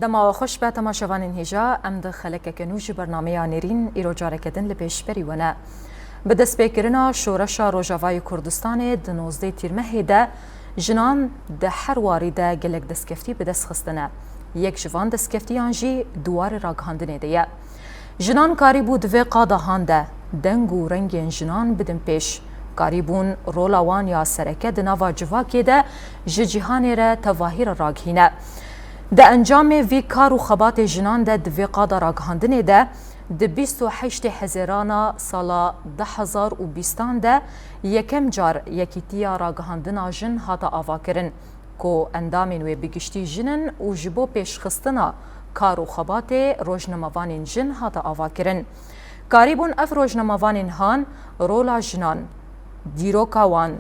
دما خوش به تماشاوان هجا ام د خلک کنوج برنامه نرین ایرو جارکدن لپیش بریونه به دست بکرنا شورش روجاوای کردستان د 19 تیر مه ده جنان د هر وارده گلک دستکفتی به دست خستنه یک جوان دستکفتی آنجی دوار راگهاندنه ده جنان کاری بود و قاده هانده دنگ و رنگ جنان بدن پیش کاریبون رولاوان یا سرکه د نوا جواکی ده جهان را تواهیر راگهینه ده انجام وی کار و خبات جنان ده دوی قاده راگهاندنه ده د 28 حزیران سالا 2020 ده یکم جار یکیتیا راگهاندنا جن هاتا آوا کرن کو اندامین و بگشتی جنن و جبو پیش خستنا کار و خبات روجنموانین جن هاتا آوا کرن کاریبون اف روجنموانین هان رولا جنان دیروکا وان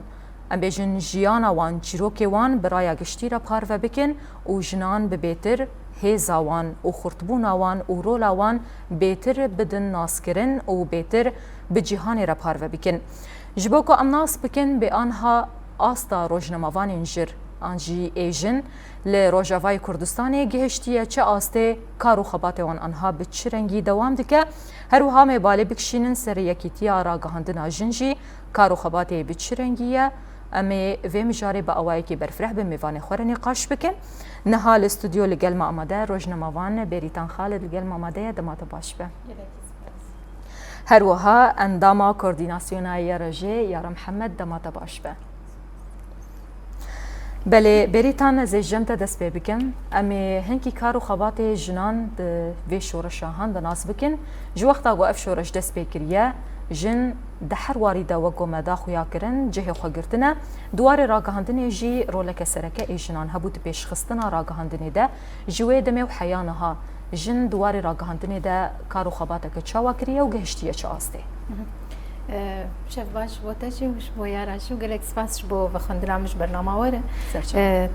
ام بیجن جیانا وان چیروکی وان برای گشتی را پارو بکن و جنان ببیتر هیزا وان و خورتبونا وان و رولا وان بیتر بدن ناس کرن و بیتر بجیهانی را پارو بکن جبو که ام ناس بکن به آنها آستا روجنموان انجر آنجی ایجن لروجاوای کردستانی گهشتیه چه آسته کارو خبات وان آنها به چه رنگی دوام دکه هر وها میباله بکشینن سر یکیتیا راگهاندنا جنجی کارو خبات به چه رنگیه امی و مجاری با اوایی که برفرح به میوان خور نقاش بکن نها الاستودیو لگل ما آمده روجنموان بریتان خالد لگل ما آمده دمات باش به هر وها انداما کوردیناسیونای رجه یار محمد دمات باش به بله بریتان زیجمت دست پی بکن امی هنکی کارو خبات جنان ده وی شورش هان ده ناس بکن جو وقتا گو اف شورش دست پی کریه جن ده هر واریده و گومدا خویا کرن جه خو گرتنه دوار راگهاندنه جی رولک سرکه ای جنان هبوت پیش خستنا راگهاندنه ده جوی دمه و حیانها جن دوار راگهاندنه ده کارو خباته که چاوا کریه و گهشتیه چه آسته شف باش بوتاجي وش بويارا شو قالك سباس بو بخندنا مش برنامج ورا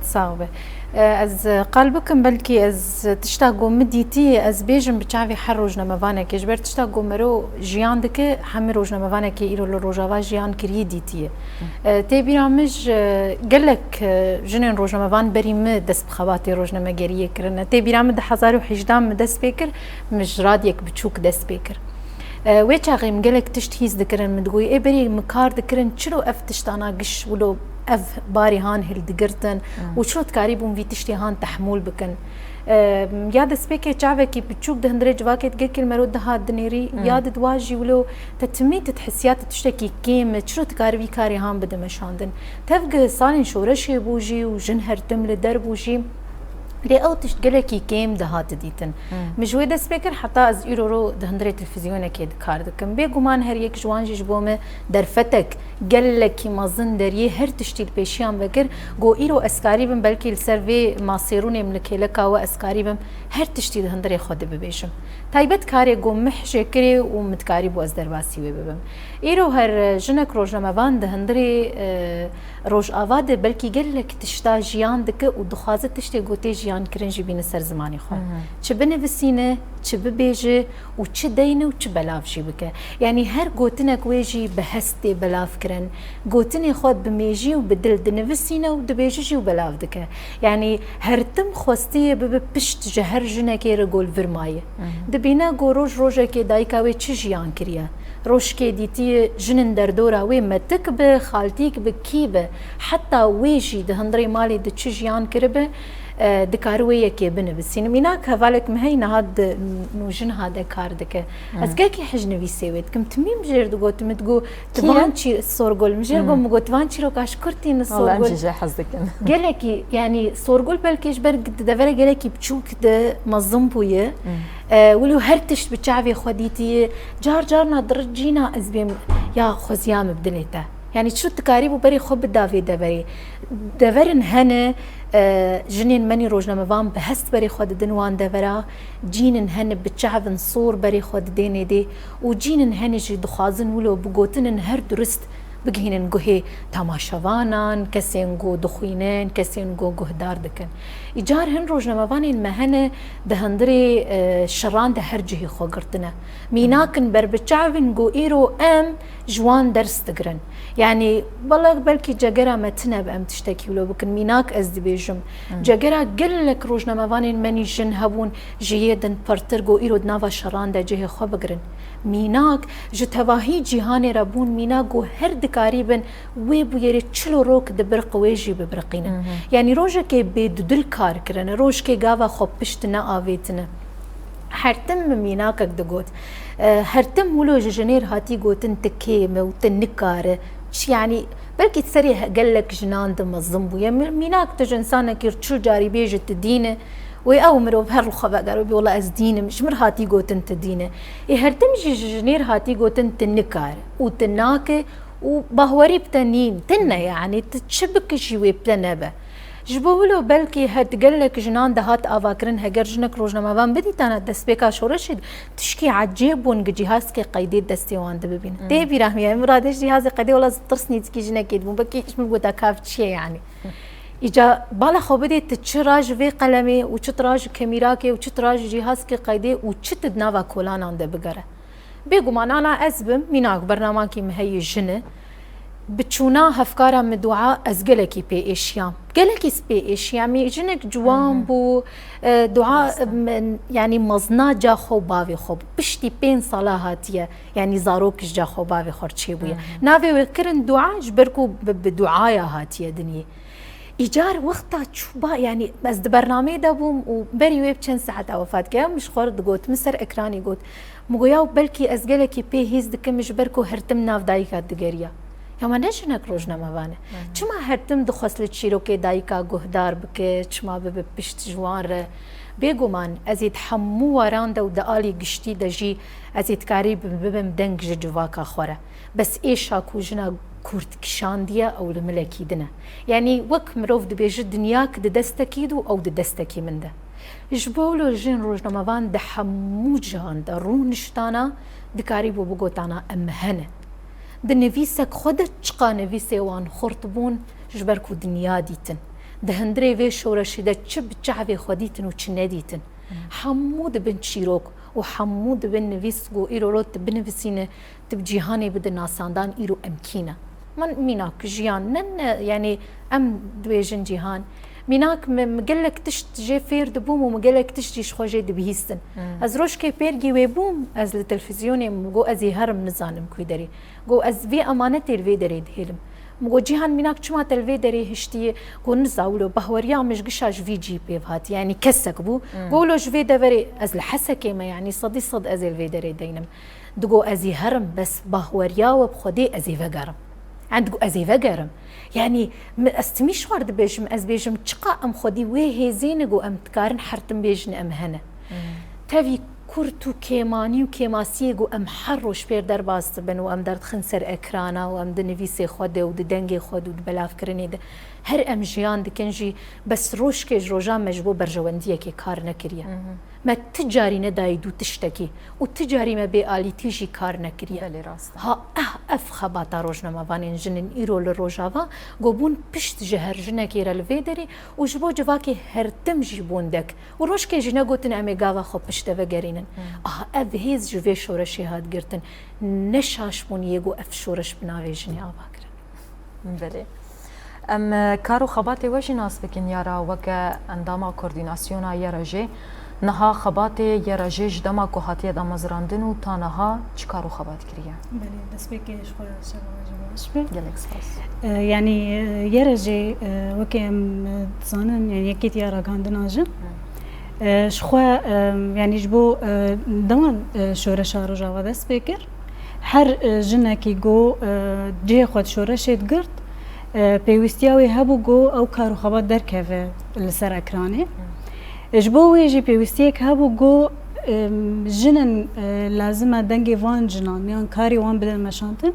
تصاوبه از قلبكم بلكي از تشتاقوا مديتي از بيجم بتشافي حروجنا مفانا كي جبر تشتاقوا مرو جيان دك حمي روجنا مفانا كي يرو لروجاوا جيان كري ديتي تي برامج قالك جنين روجنا مفان بريم دس بخواتي روجنا مجريه كرنا تي برامج 1018 دس بيكر مش راديك بتشوك دس بيكر ويش عقيم قالك تشتهيز ذكرن مدقوي إيه بري مكار ذكرن شلو أف تشتانا قش ولو أف باري هان هل دقرتن وشلو تكاريبون في تشتي هان تحمول بكن ياد سبيكي تعبكي بتشوك دهندري جواكي تقول كل مرود ده دنيري ياد دواجي ولو تتمي تتحسيات تشتكي كيم شلو تكاربي كاري هان بده مشاندن تفق صالين شورشي بوجي وجنهر تمل دربوجي لي او تشتغلكي كيم دهات ديتن مجويد سبيكر حتى از ايرورو دهندري تلفزيون كيد كاردكم بيغمان هر يك جوان جبومه درفتك قالكي مازن دري هر تشتيل بيشيان بكر جو ايرو اسكاري بن بلكي السيرفي ماسيروني ملكيلكا واسكاري بن هر تشتيل دهندري خود ببيشم تايبت كاري جو محشكري ومتكاري بو از درباسي ببم ايرو هر جنك روجنموان دهندري روج آواده بلكي قالك تشتا جيان دك ودخازت تشتي جوتي جيان كرنجي بين سر زماني خو چه بنفسينه چه ببيجه وچه دينه وچه بلاف جي بك يعني هر جوتنك ويجي بهستي بلاف كرن جوتني خود بميجي وبدل دنفسينه ودبيجي وبلاف دك يعني هرتم خوستي ببشت جهر جنك يرجول فرمايه دبينا جوروج روجه كي دايكاوي چه جيان كريا روش كي ديتي جنن دردورا وي متك بخالتيك بكيبه حتى ويجي دهندري مالي دتشجيان كربه دكارويه كي بنفسين ميناك هفالك مهينا هاد نوجن هذا كاردك اسكاكي حجن في سويت كم تميم جير دغو تمتغو تبانشي سورغول مجيرغو مغو تبانشي رو كاشكرتي نسورغول والله انت حظك قالكي يعني سورغول بالكيش برق دفر قالكي بتشوك د مظمبويه ولو هرتش بتشعفي خديتي جار جارنا درجينا ازبيم يا خزيام بدليته يعني شو تكاريب وبري خب دافي دبري دفرن هنا جنين مني روجنموان بهست بري خود دنوان دفرا جينن هن بتشعفن صور بري خود ديني دي وجينن هن جي دخازن ولو بقوتنن هر درست بگهینن گوه تماشاوانان کسین گو دخوینن کسین گو گهدار دکن ایجار هن روزنامه‌وانین مهنه دهندری شران ده هر جهی خو گرتنه میناکن بر بچاوین گو ایرو ام جوان درس دگرن يعني والله بلكي جاگرا متنا بام تشتكي ولو بكن ميناك از دبيجم جاگرا قل لك روجنا مافانين مني جن هبون جيدن برترغو ايرود نافا شران ده جه خو بگرن ميناك جتواهي جهان ربون ميناغو هر دكاريبن ويبو يري چلو روك دبر قويجي ببرقين يعني روجا كي بدل كار كرن روج كي غاوا خو پشتنا آويتنا هرتم ميناكك دگوت هرتم ولو جنير هاتي گوتن تكيم وتنكاره يعني بلكي تسري قال لك جنان دم الزنبو يعني ميناك تجنسانه كير تشو جاري بيجت الدينه ويأومروا بهر الخبا قالوا بي والله از دينه مش مر هاتي قوتن تدينه هرتمجي جنير هاتي قوتن تنكار وتناكه وبهوري بتنين تنه يعني تشبك شي بتنبه جبولو بلكي هتقلك جنان دهات آواكرن هجر جنك روجنا مابان بدي تانا دستبيكا شورشد تشكي عجيبون جهاز كي قيدي دستيوان دببين دي بيرحمي يعني مرادش جهاز قيدي ولا ترسني تكي جنك يدبون بكي ايش من قوتا كافت شي يعني إجا بالا خو بدي تتشراج في قلمي وتشتراج كاميراكي وتشتراج جهاز كي قيدي وتشتد نافا كولان عند بقرة بيقو ما أنا أزبم ميناك برنامجي مهي جنة بتشونا هفكارا مدعاء أزجلكي بي إشيام جلكي بي إشيام يجنك جوان بو دعاء يعني مزنا جا خو باوي خو بشتي بين صلاحاتية يعني زاروك جا خو باوي خورتشي بويا نافي وكرن دعاء جبركو بدعايا هاتية دنيا إيجار وقتا تشوبا يعني بس برنامج دابوم وبري ويب چند ساعة وفات كيا مش خورد قوت مصر إكراني قوت مغياو بلكي أزجلكي بي هيز دكم جبركو هرتم ناف دايكا دقريا یا من نشنک روزنامه وانه چما هرتم دخواسل چیروکی دایکا گهدار بکه چما به پشت جوان ره بگومان ازید حمو ورانده و دالی گشتی دجی ازید کاری ببم دنگ جواکا خوره بس ایشا کوجنا کورت کشاندیه او الملکی دنه یعنی وک مروف دبیج دنیا که دستکیدو او دستکی منده جبولو جن روزنامه وان ده حمو جهان ده رونشتانا دکاری بو بگوتانا امهنه دنویسک خودت چقا نویسه وان خورتبون جبرکو دنیا دیتن ده هندره وی شورشی ده چه بچعوی خودیتن و چه ندیتن حمود بن چیروک و حمود بن نویسگو ایرو رو تبنویسینه تب جیهانی بده ناساندان ایرو امکینه من میناک جیان نن يعني ام دویجن جیهان میناک مگلک تشت جه فیر دبوم و مگلک تشت جیش خوجه دبیهستن از روش که پیرگی وی بوم از لتلفزیونی مگو ازی هرم نزانم کوی داری گو از وی امانت الوی داری دهیلم مگو جیهان میناک چما تلوی داری هشتی گو نزاولو بهوریا مش گشاش وی جی بی هات يعني كسك بو قولو جوي دوري از الحسكه ما يعني صدي صد از الوي داري دينم دغو ازي هرم بس بهوريا وبخدي ازي فقرم عندكو ازي فقرم يعني استميش ورد بيجم از بيجم تشقا ام خدي وي هزينغو ام تكارن حرتم بيجن ام هنا تافي كورتو كيماني وكيماسيغو ام حروش بير درباست بن وام درد خنسر اكرانا وام دنفيسي خود و دنگي خود و بلاف كرني ده هر ام جيان دكنجي بس روش كيج روجا مجبو برجوانديه كي كار نكريا ما تجاري ندايدو تشتكي وتجاري ما بآلي تيجي كار نكريا ها اف خباتا روجنا ما فانين جنن ايرو لروجاوا غوبون بشت جهر جنكي رالفيدري وجبو جواكي هرتم جيبوندك وروش كي جنا غوتن امي غاوا خو بشت وغرينن اف هيز جوي شورشي هاد گرتن نشاش بون يگو اف شورش بناوي جني اباكر بله ام کارو خباتی وجه ناس بکن یارا وک انداما کوردیناسیونا یراجه نها خباتی یراجه جدما کوهاتی دامزراندن و تانها چی کارو خبات کریه؟ بله دست بکیش خود شباش به. گلک سپاس. يعني يرجع وكم تصانن يعني يكيد يارا عندنا شخوا يعني جبو دمان شورش روجا ودس بكر هر جنكي جو جه خود شورش يتقرد بيوستياوي هبو جو او كارو خبات در كفه لسر اكراني جبو ويجي بيوستيك هبو جو جنن لازمه دنگي وان جنان يعني كاري وان بدل مشانتن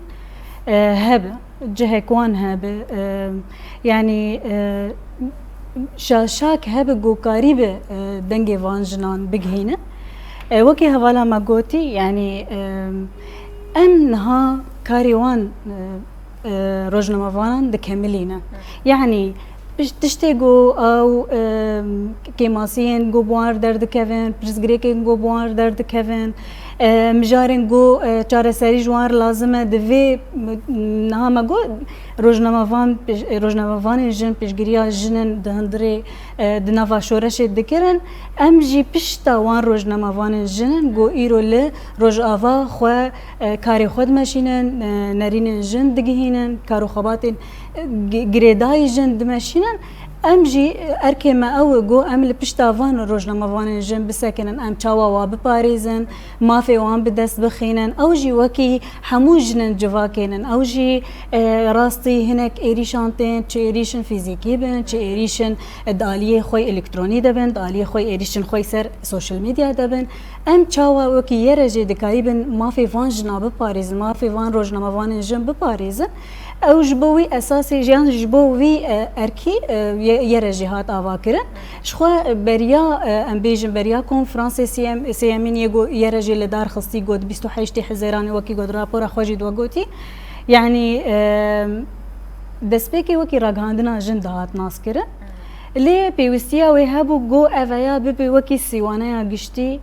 هبه جهك وان هبه يعني شاك هبه جو قريبه دنگي وان جنان بگهينه وكي هوالا ما قوتي يعني انها كاري وان روجنامه‌وانان دکملینه یعنی تشتگو او کماسین گو بوار درد کردن پرزگریکن گو بوار درد کردن مجارن گو چاره سری جوار لازمه دوی نام گو روزنامه‌وان جن پیشگیری جنن دهندری دنوا شورش دکرن ام جی پشتا وان روزنامه‌وان جنن گو ایرول روز آوا خو کاری خود ماشینن نرین جن دگهینن کارو خباتن گریدای جن دماشینن ام جی ارکما او گو ام لپشتا وان روزنامه‌وان جن بسکنن ام چاوا و بپاریزن مافی وان بدست بخینن او جی وکی همو جنن جواکنن او جی راستی هنک ایریشانتن چه ایریشن فیزیکی بن چه ایریشن دالیه خوی الکترونی دبن دالیه خوی ایریشن خوی سر سوشل میدیا دبن ام چاوا وکی یرجه دکاری بن مافی وان جنا بپاریزن مافی وان روزنامه‌وان جن بپاریزن او جبوی اساسی جان جبوی ارکی یرجه هات آواکرن شخو بریا ام بیجن بریا کنفرانس سیامین یگو یرجه لدار خستی گود 28 حزیران وکی گود راپور خوجی دو گوتی یعنی دسپیکی وکی راگاندنا جن دهات ناس کرن لی پیوستیا وی هبو گو اویا ببی وکی سیوانه گشتی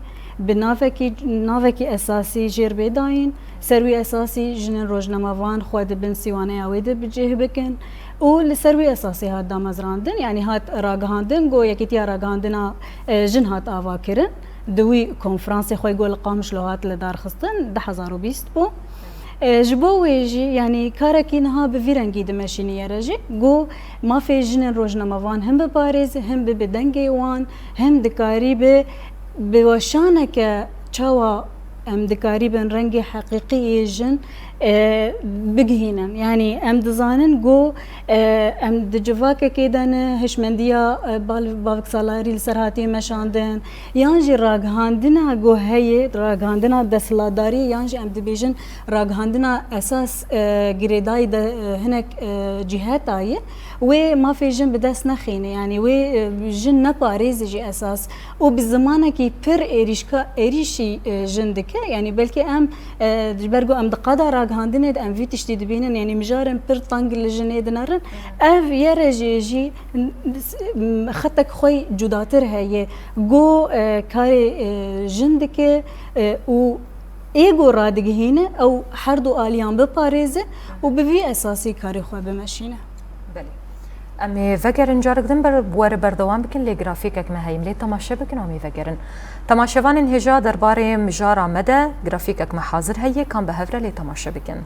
بنافکی اساسی جیر بیداین سروی اساسی جن روزنامه‌وان خود بن سیوانه اویده بجه بکن و لسروی اساسی هات دامزراندن یعنی هات راگاندن گو یکیتیا راگاندنا جن هات آوا کرن دوی کنفرانس خوی گل قامش لغات لدار خستن 2020 بو جبو ویجی یعنی کارکی نها به ویرنگی دمشینی یرجی گو ما فی جن روزنامه‌وان هم بپاریز هم به بدنگی وان هم دکاری به وشانه که چاوا ام دکاری بن رنگ حقیقی جن بگهینن یعنی ام دزانن گو ام دجواک کیدن هشمندیا بالک سالاری لسرهاتی مشاندن یانجی راگهاندنا گو هی راگهاندنا دسلاداری یانجی ام دبیجن راگهاندنا اساس گریدای ده هنک جهات آیه و ما في جن بدس نخينه يعني و جن نباريز جي اساس وبالزمانه كي بير ايريشي جندك يعني بلكي ام برغو ام دقادا راغاندين ام في تشتي بينن يعني مجارن بير طنق الجن دنارن اف يرجي خطك خوي جداتر هي جو كاري جندك و ايغو رادگهينه او حردو اليان بپاريزه وبفي اساسي كاري خو بمشينه امی وگرن جارک دن بر بردوام بکن لی گرافیکک مهیم لی تماشا بکن امی وگرن تماشاوان انهجا درباره مجار آمده گرافیکک محاضر هیه کام به هفره لی تماشا بکن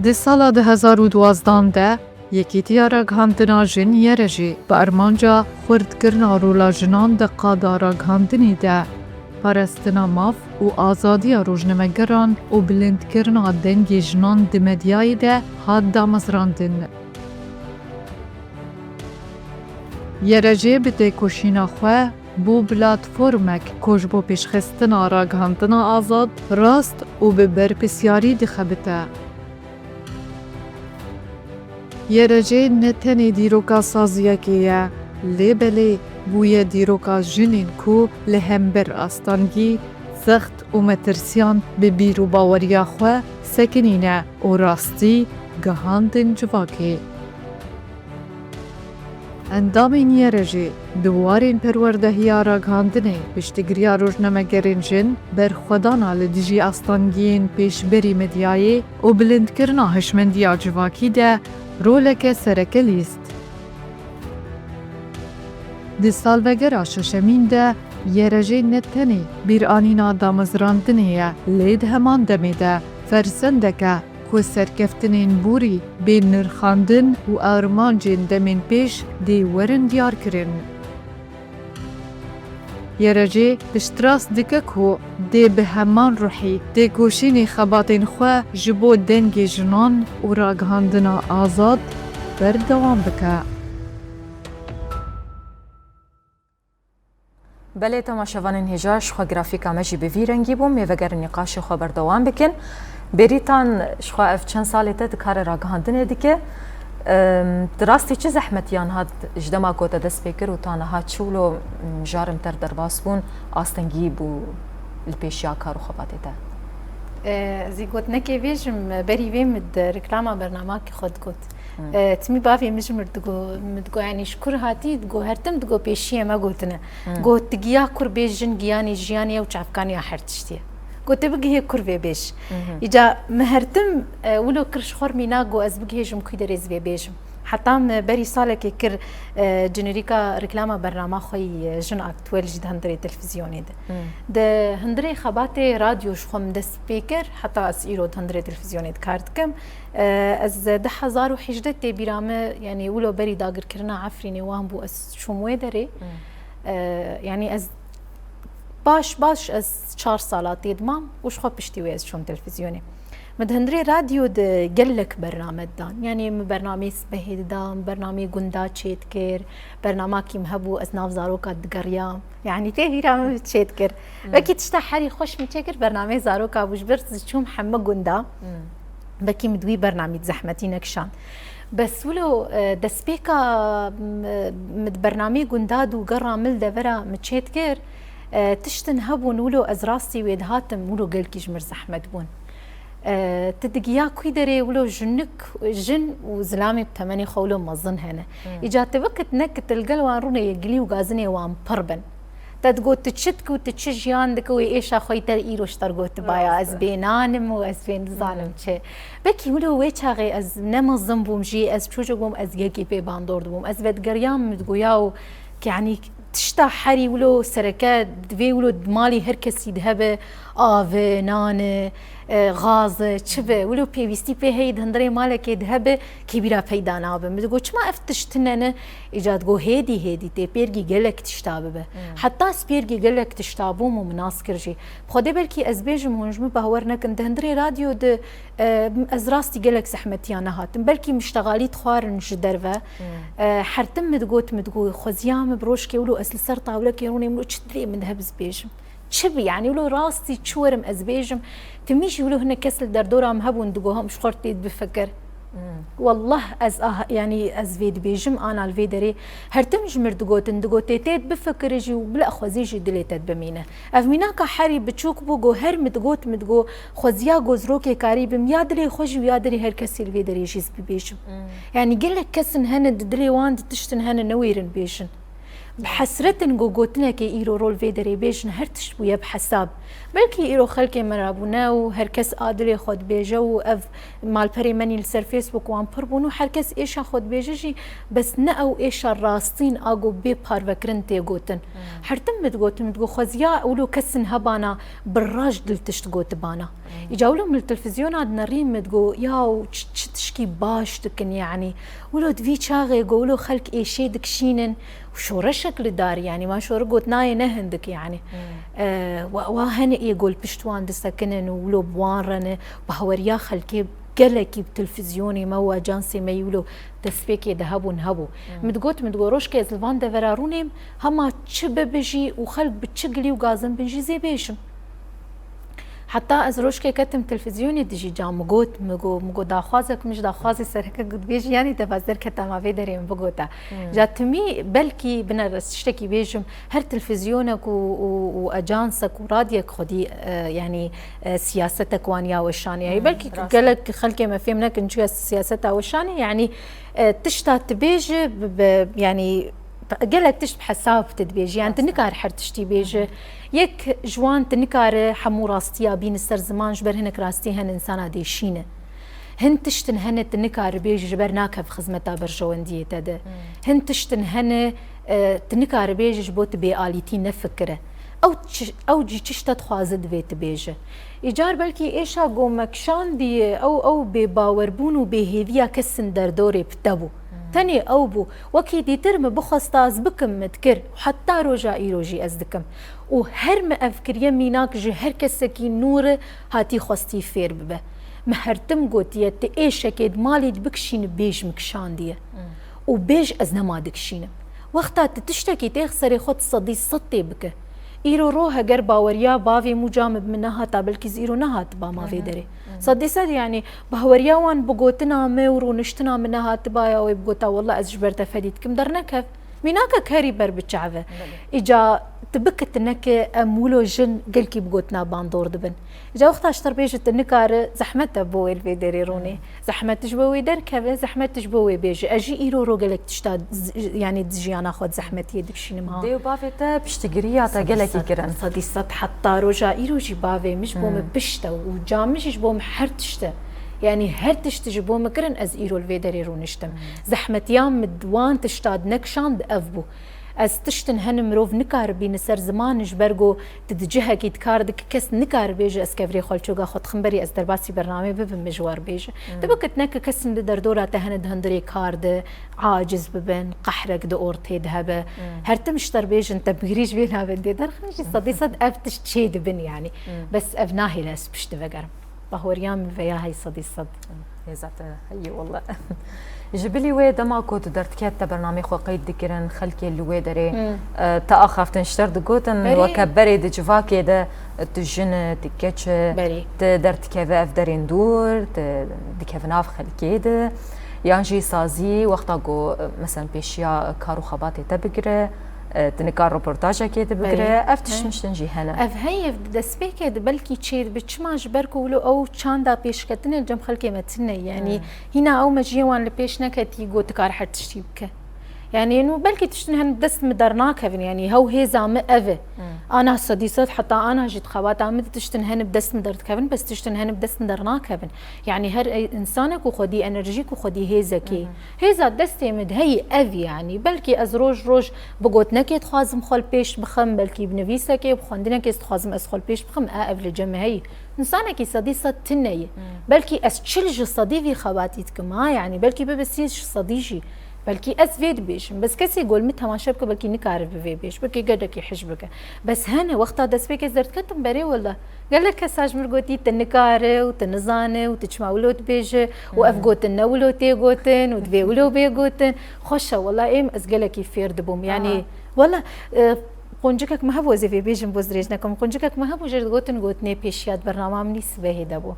دی سالا 2012 یکیتیا راگهاندنا جن یرجی با ارمانجا خوردگرنا رولا جنان ده قادا راگهاندنی ده پرستنا ماف و آزادی روزنامه‌گران و بلندکردن دنگ جنان د مدیای ده هات دامزراندن. یرجه به کوشینا خو بو پلتفرمک کوش بو پیشخستنا راگهاندنا آزاد راست و به برپسیاری دخبته. یرجه نتنی دیروکا سازیکیه لیبلی بوی دیروکا جنین کو لهمبر استانگی سخت و مترسیان به بیرو باوریا خو سکنینه و راستی گهاندن جواکی. اندامین یرجی دوارین پروردهی راگهاندنه پشتگریا روزنامه‌گران جن بر خودانا لدیجی استانگین پیش بری مدیایی و بلند کرنا هشمندیا جواکی ده رولک سرکلیست. دی سالوگرا ششمین ده یرجه نتنی بیر آنینا دامزراندنیه لید همان دمیده فرزندکه که سرکفتنین بوری بین نرخاندن و آرمانجین دمین پیش دی ورن دیار کرن. یرجه پشتراس دکه که دی به همان روحی دی کوشینی خباتین خواه جبو دنگ جنان و راگهاندنا آزاد بردوام بکه. بله تماشاوان انهجاش خو گرافیکا مجی به وی رنگی بوم میوگر نقاش خو بردوام بکن بریتان شخوا اف چند سالیته دکار راگهاندنه دیگه دراستی چه زحمتیان هاد اجدما گوته دست بکر و تانها چولو جارم تر درباس بون آستنگی بو الپیشیا کارو خباته ده زي قلت نكي بيجم بري بي مد ركلاما برنامج خود قلت تمی بافی مجمر دگو یعنی شکر هاتی دگو هرتم دگو پیشیه ما گوتنه گو تگیا کر بیجن گیانی جیانی و چافکانی هرتشتیه گوت بگیه کر بیش ایجا مهرتم ولو کرش خور مینا گو از بگیه جم کی درز بیجم حتی بری ساله که کر جنریکا رکلام برنامه خوی جن اکتوال جد هندری تلفزیونی ده هندری خبات رادیوش خم ده سپیکر حتی از ایرود هندری تلفزیونی کارت کم از 2018 تی بیرامه یعنی ولو بری داگر کرنا عفرینی وام بو از شموه داری یعنی از باش از 4 سالات دمام وش خو پشتی از شوم تلفزیونی مدهندري راديو د قلك برنامج دان يعني برنامج سبهيد دان برنامج قندا تشيتكر برنامج كي مهبو أزناف زاروكا دقريام يعني تهي رام تشيتكر بكي تشتا حري خوش متشكر برنامج زاروكا وجبرت شو محمد قندا بكي مدوي برنامج زحمتي نكشان بس ولو دسبيكا مد برنامج قنداد وقرا مل دفرا متشيتكر تشتن هبون ولو أزراستي ويدهاتم ولو قلكي جمر زحمت بون تدقيا كوي دري ولو جن وزلامي بتمني خولو مظن هنا إجات بكت نكت القلوان روني يقلي وغازني وان بربن تدقو تتشتك وتتشجيان دكوي إيش أخوي ترقيرو اشترقو تبايا أز بينانم وأز بين ظالم شيء بكي ولو ويتشاغي أز نمظم بومجي أز بشوجو بوم أز يقي بي باندور بوم أز بتقريام متقوياو يعني تشتا حري ولو سركات دبي ولو دمالي هركس يدهبه آفه نانه غاز چبه ولو پیوستی په هید هندره مالک يدهبه كبيرا پیدا نابه متقول چما افتشتننه ایجاد گو هدی تی پیرگی گلک تشتابه حتی سپیرگی گلک تشتابو مو مناسکرجي بخوده بلكي از بيجم هنجم بهور نكن هندري راديو د از راستي گلک زحمتيانه هاتم بلكي مشتغالي تخوارن جدرفه حرتم متقول خزيام بروشكي ولو اسل سرطه ولا كيروني ملو تشدري من هبز بيجم شبي يعني ولو راستي تشورم أزبيجم تميشي ولو هنا كسل دردورة مهبون دقوهم شخورتي بفكر والله يعني أزفيد بيجم أنا الفيدري هرتمج مردقوتين بفكر يجي وبلا خوزيجي دليتت بمينه أفميناك حري بتشوك بوجو هر متقو خوزيا جوزروكي كاريب ميادري خوجي ويادري هر كسي الفيدري يجيز بيجم يعني قلك كسن هن دلي واند تشتن هن نويرن بيجن بحسرتن قوتنا كي إيرو رول فيدري بيجن هرتش ويا بحساب بلكي إيرو خلكي مرابونا وهركس قادر ياخد بيجا وأف مال بري مني لسر فيسبوك وان بربونو هركس إيش ياخد بيجي بس نأو إيش الراستين أجو بيبار فكرن تيجوتن هرتم متجو خزيا ولو كسن هبانا بالراج دلتش تجوت بانا يجاولو من التلفزيون عاد نريم متجو ياو تشكي باش تكن يعني ولو دفي شاغي قولو خلك إيش دكشينن وشو رشكل دار يعني ما شو رقوت ناي نهندك يعني وهن يقول بشتوان دسكنن ولو بوانرن بهوريا خلكي قلكي بتلفزيوني موا جانسي ما يولو تسبيكي دهبو نهبو متقو روشكي زلفان دفرارونيم هما تشبه بجي وخلق بتشقلي وقازم بنجي زي بيشم حتى از روشكي كتم تلفزيوني دجي جا مگو داخوازك مش داخوازي سركه قد بيجي يعني تفازر كتما في دريم بقوتا جاتمي بلكي بنرس تشتكي بيجم هر تلفزيونك واجانسك وراديك خدي يعني سياستك وانيا وشاني يعني بلكي قالك خلكي ما فهمناك نشوف سياستها وشاني يعني تشتات بيجي يعني قالك تشت حساب تدبيجي يعني تنكار حر تشتي بيجي يك جوان تنكار حمو راستيا بين السر زمان جبر هنك راستي هن انسانه ديشينه هن تشتن هن تنكار بيجي جبرناك في خدمتها برجونديه تدا هن تشتن هن تنكار بيجي جبوت بآليتي نفكره او جي تشتت خوازد بيت بيجي ايجار بلكي ايشا قومك شان بي او بباوربون وبهيديا كسن دردوري بتبو تاني أو بو وكي دي ترم بخستاز بكم متكر وحتى روجي أزدكم وهرم أفكر يميناك جي هر كسكي نور هاتي خستي فير ببه مهرتم قوتي تأيشا كيد مالي بكشين بيج مكشان دي وبيج أزنما دكشين وقتا تشتكي تخسري خد صدي سطي بك إيرو روها قربا وريا بافي مجامب منها تابلكي زيرو نهات با ما في دري صدي صدي يعني بهورياوان بقوتنا مورو نشتنا منها تبايا ويبقوتا والله أزجبرتا فديتكم درنكف ميناك كاري بر بتشعبه إجا تبكت إنك أمولو جن قلكي بقوتنا باندور دبن إجا وقت أشتر بيجت النكار زحمة بوي الفيدري روني زحمة تجبوي در كذا زحمة تجبوي بيجي أجي إيرو روجلك تشتاد يعني تجيانا خد زحمة يدك شنو ديو بافتا بشتجريا تاجلك كرن صدي صد حتى رجع إيرو جبابي مش بوم بشتا وجامش بوم حرتشتا يعني هرتش تجبو مكرن از إيرو الفيدري رونشتم زحمة يام مدوان تشتاد نكشاند أفبو از تشتن هن مروف نكار بين سر زمانش برغو تدجها كي تكاردك كس نكار بيجي اس كفري خلچوغا خد خنبري از درباسي برنامج ببن مجوار بيجي تبكت نك كس دردورا تهند هندري كارد عاجز ببن قحرك دور تيدهبه هرتمشتر بيجي انت بغريش بينها بندي درخنش صدي صد افتش تشيد بن يعني بس افناهي لاس بشتفقر بهوريام فيا هاي صدي صد ذات هي والله جبلي وي دما كنت درت كات برنامج خو قيد ذكرن خلكي اللي وي دري تاخف تنشتر دغوتن وكبري دجفا كده تجن تكتش درت كذا افدرين دور دكفناف خلكيده يانجي سازي وقتا جو مثلا بيشيا كارو خباتي تبقره تنكار روبورتاجا كده بقرا افتش مش تنجي هنا اف هي دسبيك بلكي تشيد بتشماش بركو ولو او تشاندا بيشكتن الجم خلكي متنه يعني هنا او مجيوان لبيش نكتي جو تكار حد تشتيبك يعني انه بلكي تشتنهن دست مدرناك يعني هو هي زعم افه انا صديقات حتى انا جيت خوات عم تشتنهن بدست مدرت كفن بس تشتنهن بدست مدرناك كفن يعني هر انسانك وخدي انرجيك وخدي هي ذكي هي دستي مد هي افي يعني بلكي از روج بقوت نكيت خازم خال بيش بخم بلكي بنفيسك بخندنك استخازم از خال بيش بخم اف لجمع هي انسانك صديقه تنيه بلكي اس تشلج صديقي خواتيك كما يعني بلكي ببسيش صديقي بلكي اسفيد بيش بس كسي يقول متى ما شبك بلكي نكارف في بيش بلكي قدك يحجبك بس هنا وقتها دسبيك زرت كتم بري والله قال لك كساج مرقوتي تنكاره وتنزانه وتشماولو تبيج وافقوت النولو تيغوتن وتبيولو بيغوتن خوشه والله ام اسقلك يفير دبوم يعني والله قنجكك ما هبو زي في بيجن بوزريجنكم قنجكك ما هبو جرد غوتن غوتني بيشيات برنامج مني سبهي دبو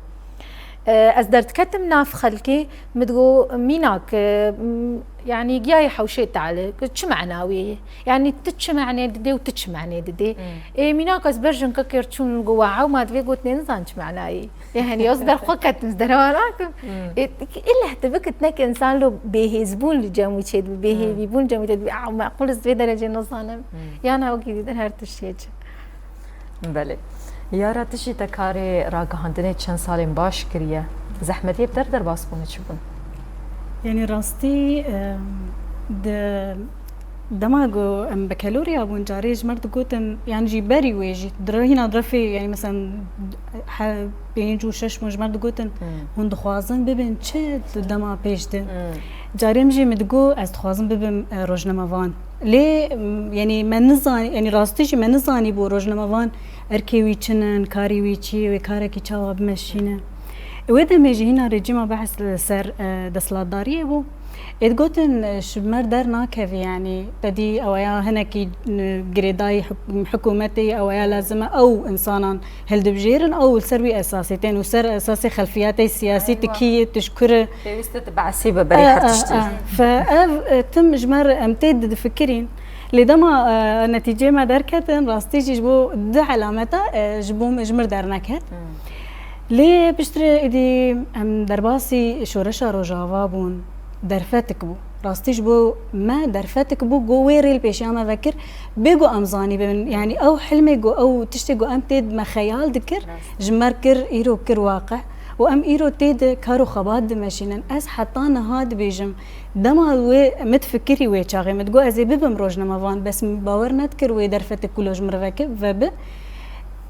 از درت كتم ناف خلكي مدغو ميناك يعني جاي حوشيت على تش معناوي يعني تتش معني ددي وتتش معني ددي ميناك از برجن كيرتشون جوا عو ما تبي قلت نزانش معناي يعني يصدر خوكت مصدر وراكم الا هتبك تنك انسان له بيهزبون لجامو تشيد بيه بيبون جامو تشيد معقول زي درجه نصانم يعني هو كده هرتشيج بله یارا تشی تکاری راگهاندنی چند سالیم باش کریه زحمتی بدر در باس بونه چی بون؟ يعني راستي دماغو ام بكالوريا بون جاريج مرد قوتن يعني جيباري ويجي هنا ضرفي يعني مثلا بينجو شش مج مرد قوتن هون دخوازن ببن چه دما بيشتن جاريم جي مدقو از دخوازن ببن روجنموان ليه يعني من نزاني يعني راستي من نزاني بو روجنموان اركي ويچنن كاري ويچي وكاركي چاوا بمشينه وده ميجي هنا رجيما بحث سر دسلاتداريه بو ادقوتن شمر در ناكف يعني بدي اويا هناكي جريداي حكومتي اويا لازمه او انسانا هلدبجيرن او السروي اساسيتين وسر اساسي خلفياتي سياسي تكي تشكر بيست تبع سيبه بري حرتشتي تم جمر امتد فكرين لدما نتيجه ما دركتن راستي جبو د علامته جبو مجمر درنكت ليه بشتري إدي أم درباسي شورشة روجاوا بون درفتك بو راستيش بو ما درفتك بو جو ويري البيشامة ذكر بيجو أمزاني يعني أو حلمي جو أو تشتجو أم تيد ما خيال ذكر جمر كر إيرو كر واقع وأم إيرو تيد كارو خباد ماشينا أز حطانا هاد بيجم دما وي متفكري وي شاغي متجو أزي ببم روجنا مافان بس باور نذكر وي درفتك كله جمر ذكر فب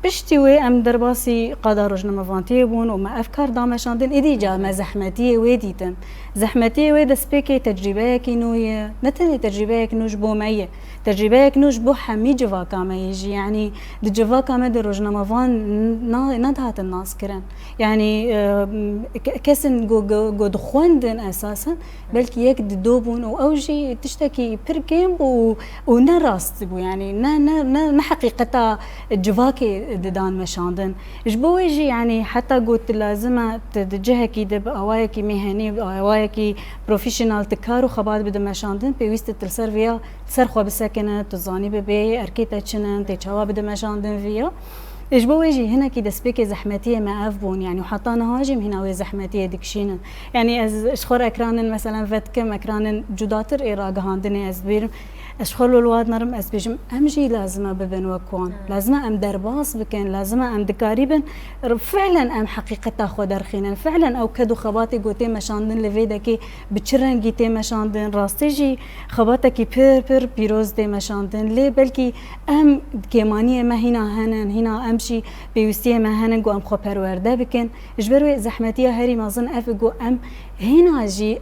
بشتوي ام درباسي قادا روجنا مفانتي بون وما افكار دامشاندن ادي جا ما زحمتي ويديتم زحمتي ويد سبيكي تجربه كينويه نتني تجربه كنوج بو ميه تجربه كنوج بو حمي جوا كما يجي يعني د جوا كما د روجنا مفان ندهات الناس كرن يعني كسن جو دخوندن اساسا بلكي يك دوبون اوجي تشتكي بركيم ونراست بو يعني نا حقيقه جواكي ددان مشاندن جبو يجي يعني حتى قلت لازم تجهكي دب أوايكي مهني أوايكي بروفيشنال تكارو خبات بده مشاندن بيوست تلسر فيا تسرخوا بسكنة تزاني ببي أركيتا تشنن تجوا بده مشاندن فيا إجبو يجي هنا كده سبيكي زحمتية ما أفبون يعني وحطانا هاجم هنا وي زحمتية دكشينا يعني از اشخور أكرانن مثلا فتكم أكرانن جداتر إيراق هاندني از بيرم اشخور الواد نرم از بيجم أمجي لازمة ببن وكوان لازمة أم درباس بكن لازمة أم دكاريبن فعلا أم حقيقة خو درخينا فعلا أو كدو خباتي قوتي مشاندن لفيدكي بتشرن جيتي مشاندن راستيجي خباتكي بير بيروز دي مشاندن ليه بلكي أم كيمانية ما هنا أم شي بيوستيه ما هنن قو أم خو پرورده بكن اجبروي زحمتيه هري مازن اف قو أم هنا جي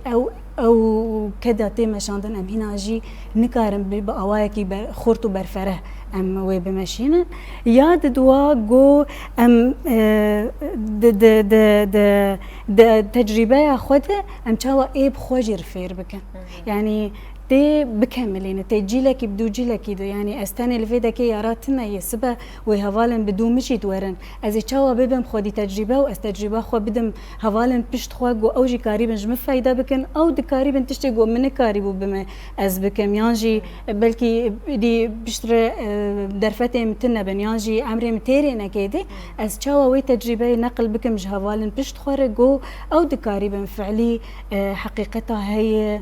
أو كده تي مشاندن أم هنا جي نكارم بأوايكي خورتو برفره أم وي بمشينا ياد دوا قو أم د تجربة خودة أم تشاوا إيب خوجر فير بكن يعني تي بكملين تي جيلك بدو جيلك يعني استاني الفيدك ياراتنا يسبا وهوالن بدو مشي دورن از تشاوا ببم خودي تجربه واستجربه خو بدم هوالن بشت خو جو اوجي قريبا جم فايده بكن او دقريبا تشتي جو من قريب بما از بكم يانجي بلكي دي بشتر درفتي متنا بن يانجي عمري متيري نكيدي از تشاوا وي تجربه نقل بكم هوالن بشت خو جو او دقريبا فعلي حقيقتها هي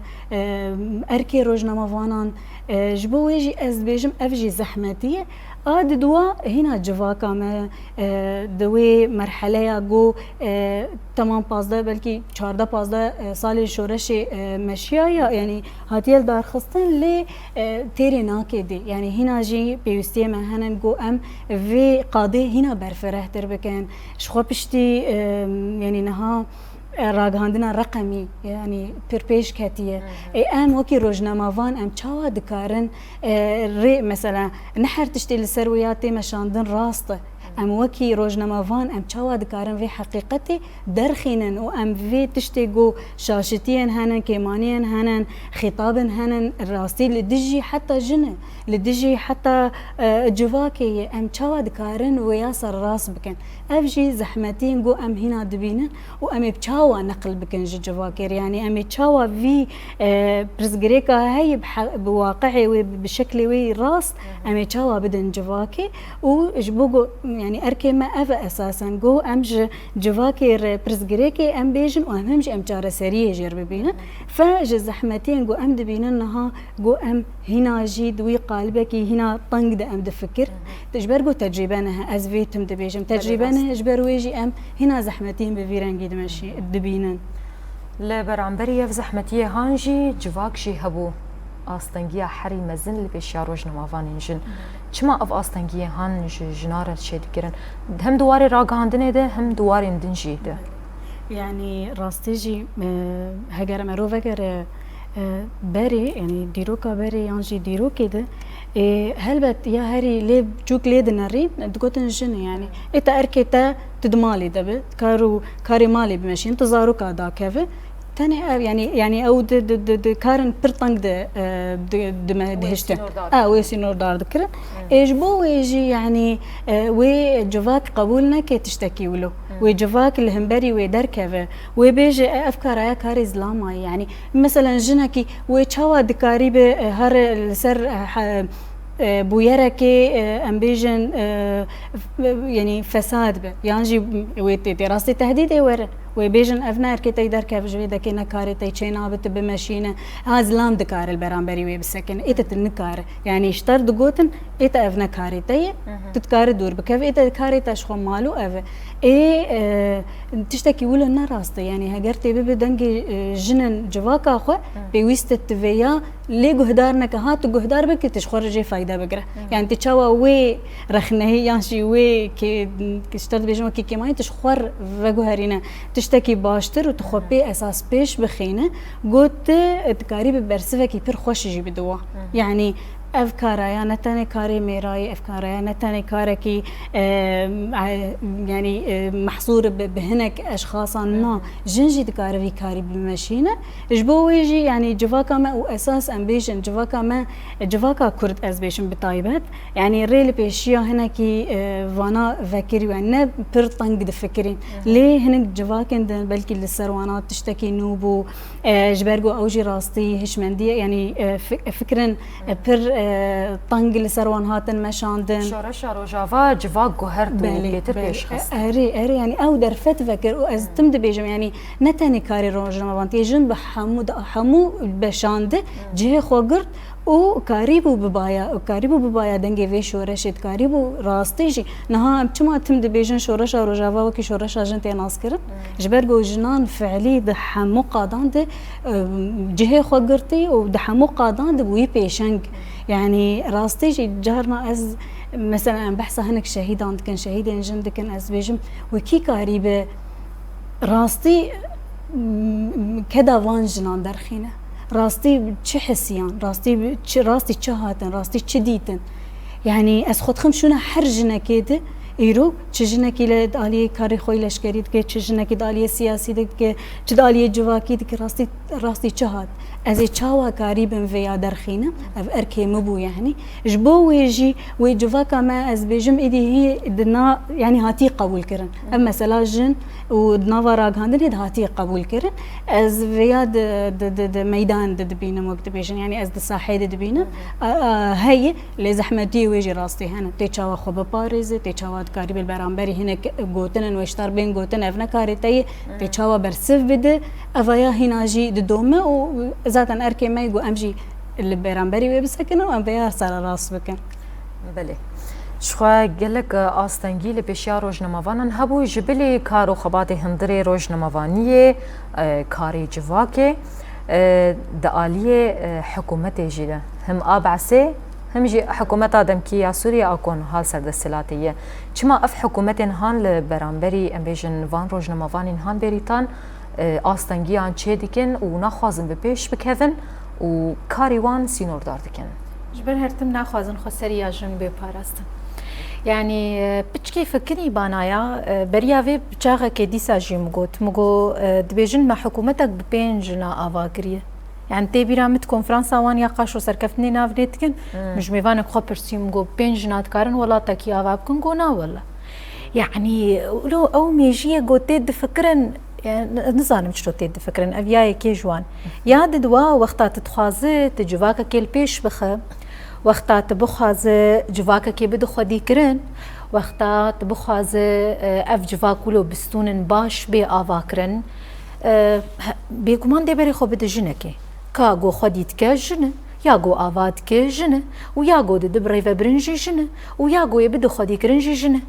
أركي روجنامه وانان جبو يجي از بيجم افجي زحمتيه اد دوا هنا جواكا ما دوي مرحله جو تمام 15 بلكي 14 سال شورش مشيا يعني هاتيل دار خصتن ل تيري ناكدي يعني هنا جي بيوستي ما هنن جو ام في قاضي هنا برفره تربكن شخو بشتي يعني نها راگهاندنا رقمی يعني پرپیش کتیه ام وکی روزنامه وان ام چاوا دکارن ری مثلا نحر تشتی لسرویات مشاندن راسته ام وکی روزنامه وان ام چاوا دکارن في حقیقتی درخینن و ام في تشتی جو شاشتین هنن کیمانین هنن خطابن هنن راستی لدجی حتى جنه لدجي حتى جواكي ام چاوا دكارن وياسر راس بكن افجي زحمتين جو ام هنا دبينن وام بچاوا نقل بكن جواكي يعني ام چاوا في برزغريكا هي بواقعي وبشكل وي راس ام چاوا بدن جواكي وجبوغو يعني اركي ما اف اساسا جو ام جواكي برزغريكي ام بيجن وامج ام چاره سريه جر ببينن فج زحمتين جو ام دبيننها جو ام هنا جيد وي قالبكي هنا طنق ده ام دفكر تجبرجو تجربانها از فيتم دبيجم تجربانها اجبر ويجي ام هنا زحمتين بفيرانجي دمشي دبينن لا برعنبريه في زحمتيه هانجي جواكشي هبو آستنگیا حری مزن لبیشیا روزنامه‌وان اینجن چما اف آستنگیا هان جناره شد کردن هم دواری راگاندنه ده هم دواری اندنجی ده يعني راستيجي هجر مروفة جر بري يعني ديروكا بري يانجي ديرو كده هلبت يا هاري ليه جوك ليه دناري تقولن جن يعني إتا أركيتا تدمالي دبت كاري مالي بمشي انتظارو كادا كيف تاني يعني أو د كارن برتانج د ما دهشته ويسي نور دار ذكر إيش بو يجي يعني وجواك قبولنا كي تشتكي ولو وجواك الهمبري ودار كذا وبيجي أفكار يا كاري زلاما يعني مثلا جنكي وشوا دكاري بهر السر بويركي امبيجن يعني فساد به يعني ويتي دراسه تهديد ور وبيجن افنار كي تقدر كيف جويدا كي نكاري تي تشينا بت بمشينه ازلام دكار البرامبري وي بسكن ايت النكار يعني اشتر دغوتن ايت افنا كاري تي تتكار دور بكيف ايت كاري تشخو مالو اف اي تشتكي ولا راستي يعني هجرتي ببدنجي جنن جواكا اخو بيويست فيا لي جهدارنا كهات جهدار بك تشخرجي فايده بقره يعني تشوا وي رخنه يعني وي كي اشترت بيجما كي كمان تشخر وجهرينا تشتكي باشتر وتخبي اساس بيش بخينه قلت تقارب برسفه كي بير خوش يجي بدوا يعني افكار يعني تاني كاري ميراي افكار يعني تاني كاركي يعني محصور بهنك اشخاص ما جنجي دكاري كاري بمشينا جبو يجي يعني جواكا ما واساس امبيشن جواكا كرد ازبيشن بطايبات يعني ريل بيشيا هناكي فانا فكري وانا برطنق دفكرين ليه هنك جواكن بلكي للسروانات تشتكي نوبو جبرجو اوجي راستي هشمنديه يعني فكرا بر طنق لسروان هاتن مشاندن شورشا روجافا جواك جوهرت بيتر بيش خست اري يعني او درفت فكر واز تمد بيجم يعني نتاني كاري روج رمضان جن حمو بشاند جه خوغر و كاريبو ببايا دنگي في شورشت كاريبو راستيجي نها چما تمد بيجن شورشا روجافا وكي شورشا جن تناس كرت جبرجو جنان فعلي دحمو قادان ده جه خوغرتي و دحمو قادان ده وي بيشنج يعني راستيجي جهرنا از مثلا بحث هنك شهيد عندك شهيدين جندك از بيجم وكي كاريبه راستي كدا وان جنان درخينه راستي چه حسيان راستي چه هاتن راستي چه ديتن يعني از خود خمشونه هر جنه كده ایرو چجنه کی دالی کاری خوی لشکری که چجنه کی دالی سیاسی که چه دالی جواکی که راستی چهاد از چاوا کاری بن ویا درخینه اف ارکی مبو يعني جبو ويجي وجواكا ما از بيجم ايدي هي دنا يعني هاتي قبول كرن اما سلاجن ودنا وراغ هندن هاتي قبول كرن از ويا د ميدان د بينا وقت بيجن يعني از د ساحه د بينا هي لزحمتي ويجي راستي هنا تي چاوا خو باريز تي چاوا کاری بل برانبری هنک گوتن نوشتار بین گوتن افنا کاری تایی پیچاوا برسف بده اویا هناجی دومه و ذاتا ارکی ما يقو امجي اللي برانبری بسکنه و اویا سر راس بکن. بله. شخوا گلک آستنگی لپیشیا روزنامه‌وانان هبو جبلی کارو خبات هندری روزنامه‌وانیه کاری جواکه دعالیه حکومت جیده هم آبعسه هم جي حكومات آدم كي سوريا أكون هال سرد السلاتية چما اف حكومت هان لبرانبري امبيجن وان روزنامه‌وان هان بريتان آستنگيان چه ديكن و نخوازن بپیش بكذن و كاري وان سينور دار ديكن جبر هرتم نخوازن خسريا جن بپاراستن يعني بچكي فكري بانايا برياوي بچاغه كي ديسا جي مگو دبيجن ما حكومتك بپنجنا آواگريه يعني تبيرامت كونفرنسا وان يقاشو سركفتني نافنيتكن مش ميفانك خو برسيم جو بينجنات كارن ولا تكيا بابكن جونا ولا يعني لو او ميجيه جو تد فكرن يعني نظام مش تد فكرن ابياي كي جوان يا دوا وقتا تتخازه تجواكا كيل بيش بخه وقتا تبخازه جواكا كي بدو خدي كرن وقتا تبخازه اف جواكولو بستون باش بي افاكرن بيكمان دي بري خو بده جنكي كاغو خديت كجنه ياغو آواد كجنه وياغو دبري فبرنجي جنه وياغو يبدو خدي كرنجي جنه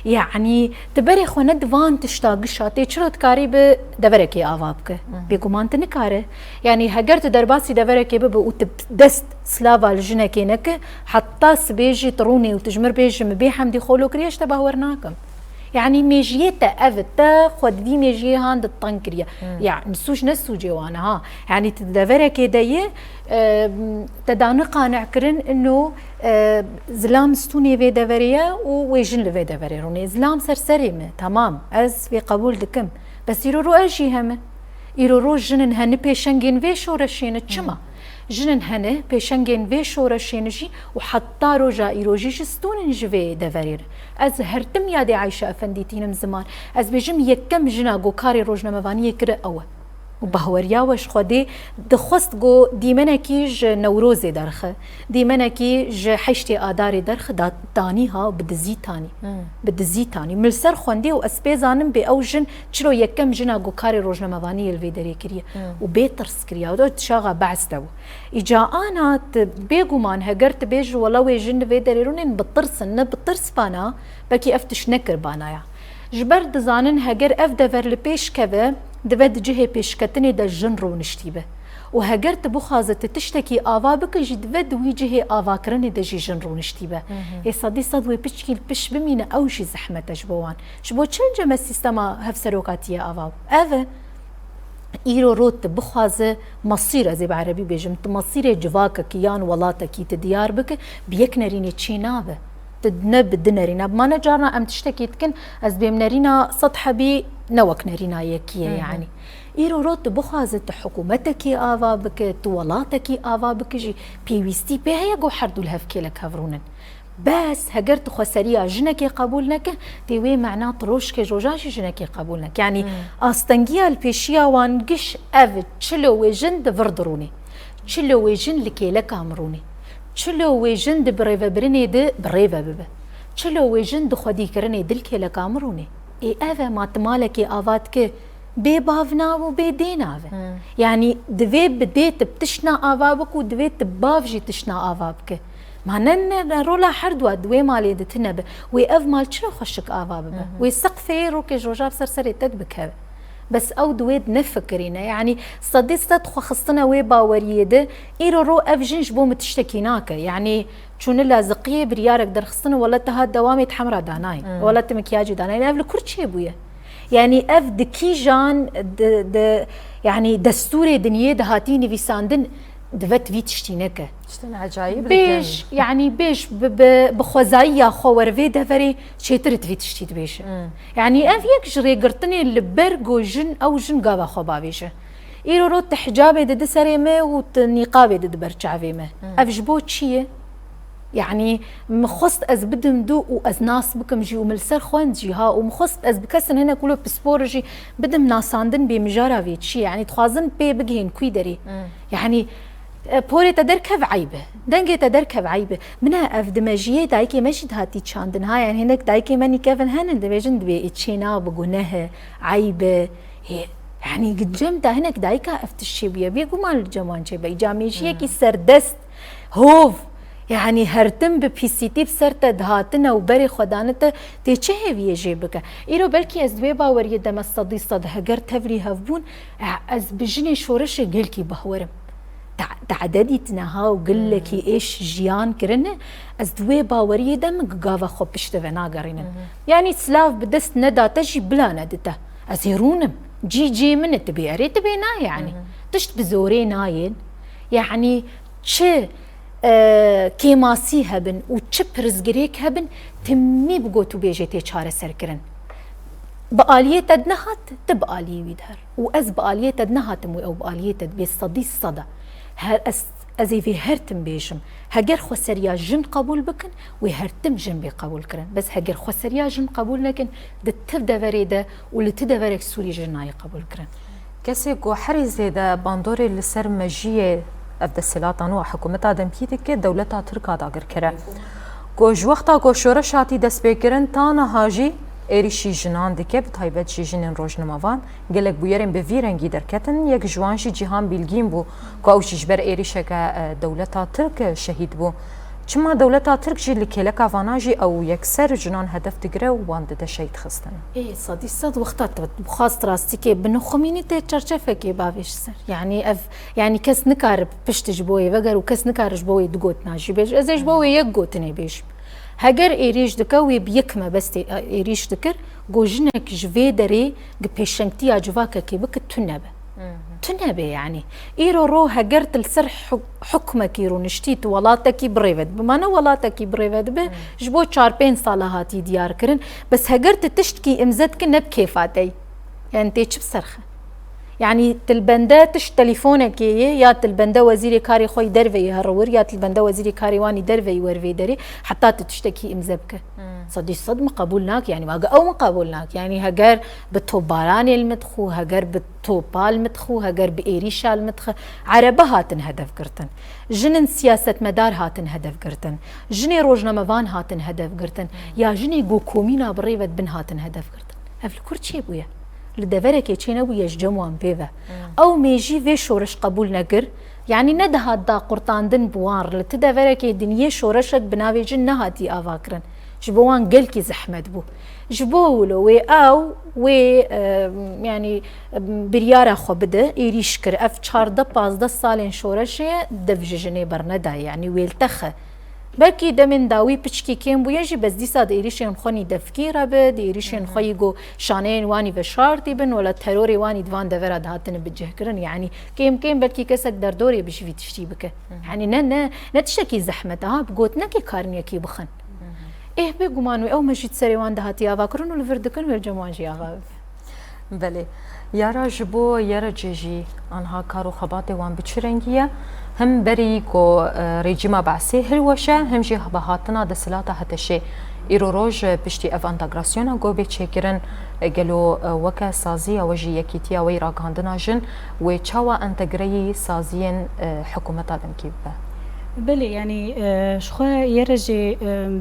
يعني تبري خو ندوان تشتاق شاتي چرت كاري ب دبركي آوابك بيكمان تنكاره يعني هجرت درباسي دبركي بب وتدست سلافا الجنكي نك حتى سبيجي طروني وتجمر بيجي مبي حمدي خولو كريش تبهورناكم يعني ميجيتا أفتا خد دي ميجي هاند الطنكرية يعني نسوج نسو جوانا ها يعني تدفرة كده تدانو قانع كرن إنه زلام ستوني في دفرية ويجن لفي دفرية روني زلام سرسري تمام أز في قبول دكم بس يرورو أجي هم يرورو جنن هن بيشنجين في شورشين تشما جنن هنه پیشنگین وی شورشینجی و حتی روجا ایروجی جستون جوی دوریر از هرتم یاد عایشه افندیتینم زمان از بجم یکم جنا گو کاری روزنامه‌وانی کره اوه و بهوریا وش خودی دخست گو دیمنکی ج نوروزی درخه دیمنکی ج حشتی آداری درخه دانی ها بدزیتانی ملسر خوندی و اسپیزانم به اوجن چرو یکم جنا گو کاری روزنامه‌وانی الوی دری کریه و بیترس کریه و دو تشاغا بعثتو اجا انا بيغمان هجرت بيج ولا ويجن في دریرون بطرس بانا بکی افتش نکر بانایا جبر دزانن هجر اف دفر لپیش کبه دفد جهه پیشکتنی دا جن رو نشتیبه و هجر تبو خازت تشتكي آوا بك جدفد ويجهي آوا كرني دا جي جن رو نشتيبه هي صدي صد ويبشكي البش بمينة أوشي زحمة جبوان جبو چل جمع السيستما هف سروكاتية آوا أفا إيرو روت بخوازه مصير زي بعربي بيجم مصير جواك كيان ولاتك تديار بك بيك نريني تشينابه تدنب دنرينا بما نجارنا أم تشتكي تكن أز بيم نرينا سطح بي نوك نرينا يكيه يعني إيرو روت بخوازه حكومتك آوا بك تولاتك آوا بك جي بيويستي بيها يقو حردو الهفكي لك هفرونن بس هجرت خسرية جنكي قبول نك تيوي معناه طروش كجوجاش جنكي قبول نك يعني أستنجيا البيشيا وانقش أفد تشلو ويجن دفردروني تشلو ويجن لكي لك أمروني تشلو ويجن دبريفا بريني دي بريفا ببا تشلو ويجن دخدي كرني دلكي لك أمروني إي أفا ما تمالكي آفاتك بي بافنا وبي ديناوه يعني دوي بديت بتشنا آفابك ودوي تبافجي تشنا آفابك معناه رولا حردوا دوي مالي دتنبه وي اف مال شنو خشك آفا ببه وي سقفي روكي جوجاب سرسري تدبك بس او دويد نفكرينا يعني صديت خصنا وي باوريده ايرو رو اف جنج بو متشتكيناك يعني شون لازقيه بريارك در خصنا ولا تهاد دوامي حمرا داناي ولا تمكياجي داناي اف لكرشي بويا يعني اف دكي جان يعني دستوري دنيا دهاتيني في ساندن دفت في تشتينك شتن عجايب بيش يعني بيش بخوزايا خور في دفري شيترت في تشتيت بيش يعني اف يكجري قرطني البرغو جن او جن قابا خوبا بيش ايرو رو تحجابي دد سريمه وتنقابي دد برشعفيمه اف جبو تشيه يعني مخصت از بدم دو واز ناس بكم جي وملسر خوان جيها ومخصت از بكسن هنا كله بسبورجي بدم ناساندن بمجارا فيتشي يعني تخازن بي بجين كويدري يعني بوري تدركب عيبه دنجي تدركب عيبه منها اف دمجيه دايكي ماشي هاتي تشاندن هاي يعني هناك دايكي ماني كيفن هن دبيجن دبي اتشينا بقناها عيبه يعني قد جمتا هناك دايكا افتشي بيا بيقو مال الجمان شي بي جاميشيه كي سردست هوف يعني هرتم ببيسيتي بسرتا دهاتنا وبري خدانتا تيچه هيويه جيبك ايرو بلكي از دوي باور يدم الصدي صد هجر تفري هفبون از بجني شورش قلكي بهورم تعددي تنها وقل لك ايش جيان كرنه از دوي باور يدم قاوا خو بشتفنا قرينا يعني سلاف بدست ندا تجي بلا ندته ازيرونم جي من تبي اريد بينا يعني تشت بزوري ناين يعني تشي كيماسي هبن وتشب رزقريك هبن تمي بقوتو بيجيتي چاره سركرن بآلية تدنهات تبآلية ويدهر وأز بآلية تدنهات مو أو بآلية تد بيصدي الصدا هر أزي في هرتم بيجم هجر خسريا جن قبول بكن وهرتم جن بقبول كرن بس هجر خسريا جن قبول لكن تبدا فريده واللي تدفرك سوري جناي قبول كرن كسي جو حريزه ده باندوري اللي سر مجيه افد السلاطان وحكومتا دمكيتك دولتا تركا داگر كره گوش وقتا گوشورا شاتی دست بکرن تانا هاجی ایریشی جنان دکه بتایبت جی جنین روزنامه‌وان گلک بویرن به ویرنگی درکتن یک جوانشی جهان بیلگین بو که اوشیش بر ایریشه که دولتا ترک شهید بو چما دولتا ترک جی لکلک آواناجی او یکسر جنان هدف دگره و وان ده شهید خستن ايه صدي صد وقتها بخاص راستي كي بنو خميني تشرشفه كي بافيش سر يعني يعني كس نكار بشتج بوي وغير وكس نكار جبوي دغوت ناجي بيج ازج بوي يغوتني بيج هجر ايريش دكوي بيكما بس ايريش دكر جوجنك جفي دري بيشنكتي اجواك كي بك تنبه يعني ايرو رو هجرت السر حكمك يرو نشتيت ولاتك بريفد بمعنى ولاتك بريفد به جبو 4 صالحاتي ديار كرن بس هجرت تشتكي امزتك نب كيفاتي يعني تيش بصرخه يعني تلبنده تش تليفونك يا تلبنده وزيري كاري خوي درفي هرور يا تلبنده وزيري كاري واني درفي ورفي دري حتى تشتكي امزبك صدي صدمة قبولناك يعني ما او قبولناك يعني هجر بالطوباراني المدخو هجر بالطوبال المدخو هجر بإيريشا المدخو عربة هاتن هدف قرتن جنن سياسة مدار هاتن هدف قرتن جني روزنامه‌وان هاتن هدف قرتن يا جني قوكومينا بريفت بن هاتن هدف قرتن افل كرشي بويا لدفرك يتشينا ويش جموان بيفا او ميجي في شورش قبول نقر يعني ندها دا قرطان دن بوار لتدفرك الدنيا شورشك بناوي جن نهاتي افاكرن جبوان قلكي زحمت بو جبولو وي او وي يعني بريارة خو بده يريشكر اف 4 15 سالين شورشه دفججني برندا يعني ويلتخه بلکی دمن داوی پچکی کم بو یجی بس دیسا دیریشن خونی دفکیره به دیریشن خوی گو شانین وانی و شارتی بن ولا تروری وانی دوان دورا دهاتن بجه کرن يعني كيم بلكي كسك دردوري بشوي تشتي بك يعني نه تشتكي زحمه ها بقوت نكي كارنيا كي بخن ايه بگومانو او مجید سریوان دهاتی آوا کرن و لفردکن و الجمعان جی آوا بله یارا جبو یارا جیجی آنها کارو خبات وان بچرنگیه هم بری کو رژیم بعثی هلوشه هم جی بهاتنا دسلاتا هتشه ایرو روز پشتی اف انتگراسیون گو به چکرن گلو وکا سازی و جی یکیتیا و راگاندنا جن و چاوا انتگری سازین حکومت آدم کی به بله يعني شخوا يرجي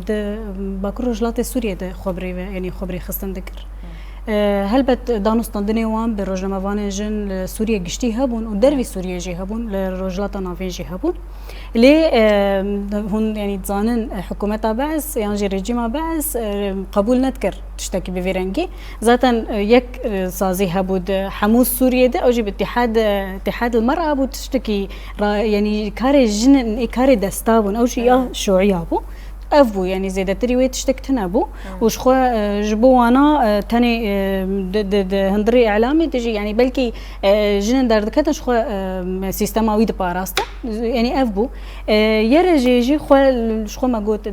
د باكرو جلات سوريا د خبري يعني خبري خستن ذكر هلبت دانستاندني وان بروجنما وان جن سوريا گشتي هبون ودروي سوريا جي هبون لروجلات نافين جي هبون لي هون يعني تزانن حكومة بعث يعني جي رجيم بعث قبول نذكر تشتكي بفيرنجي ذاتا يك سازي هبود حموس سوريا ده او جي اتحاد المرأة بود تشتكي يعني كاري جن كاري دستابون او شي شيوعي هبو افبو يعني زيادة تريوي تشتكتنا بو وش خوا جبوانا تاني هندري اعلامي تجي يعني بلكي جن دردكتن شخوا سيستماوي د باراستا يعني افبو يرجي جي خوا شخوا ما قلت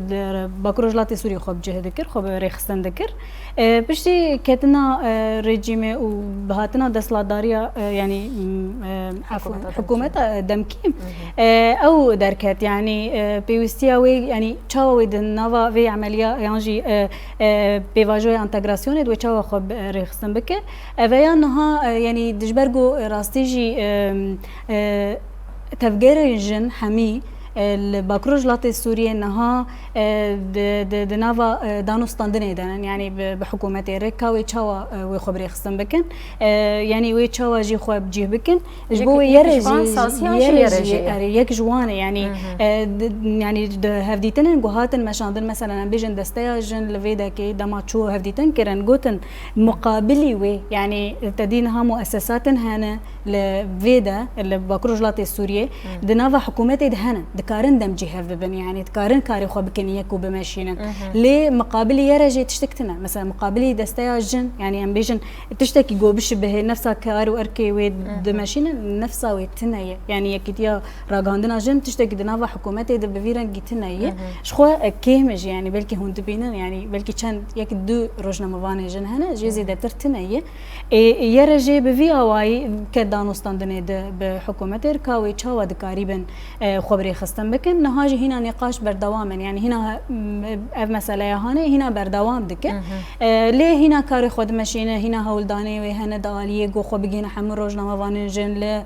باكروجلاتي سوري خو بجه ذكر خو ريخستن ذكر بشتي كتنا ريجيمي وبهاتنا دسلاداريا يعني عفوا حكومه دمكيم او دركات يعني بيوستياوي يعني تشاو نوا في عمليه يعني بيواجو انتجراسيون دو تشاو خو ريخستن بك افيا نها يعني دجبرغو راستيجي تفجير الجن حمي الباكروج لاتي السورية انها د نافا دانوستاندني دان يعني بحكومة ريكا ويتشاوا ويخبري خصن بكن يعني ويتشاوا جي خو بجيه بكن جبو يرجي يك جوانه يعني يعني هفديتن غوهاتن مشاندن مثلا بيجن دستياجن لفيدا كي دماتشو هفديتن كرن غوتن مقابلي وي يعني تدينها مؤسسات هنا لفيدا الباكروج لاتي السورية د نافا حكومة دهنا دكارن دم جهة ببن يعني دكارن كاري خو بكنيك وبماشينا ليه مقابلي يرجي تشتكتنا مثلا مقابلي دستياجن يعني ام بيجن تشتكي جو بشبه نفسها كار واركي ود ماشينا نفسها ويتنا يعني يكيتيا راغاندنا جن تشتكي دنافا حكومتي د بفيرن جيتنا شخوا كيمج يعني بلكي هون دبينن يعني بلكي كان يك دو روجنا مباني جن هنا جيزي دترتنا يرجي بفي اواي كدانوستاندني د بحكومتي ركاوي تشاوا دكاريبن خبري خستن بكن نهاجي هنا نقاش بردواما يعني هنا مسألة هاني هنا بردوام دكه ليه هنا كاري خود مشينا هنا هولداني وهنا داليه جو خو بيجينا حمر روجنا وانجن ل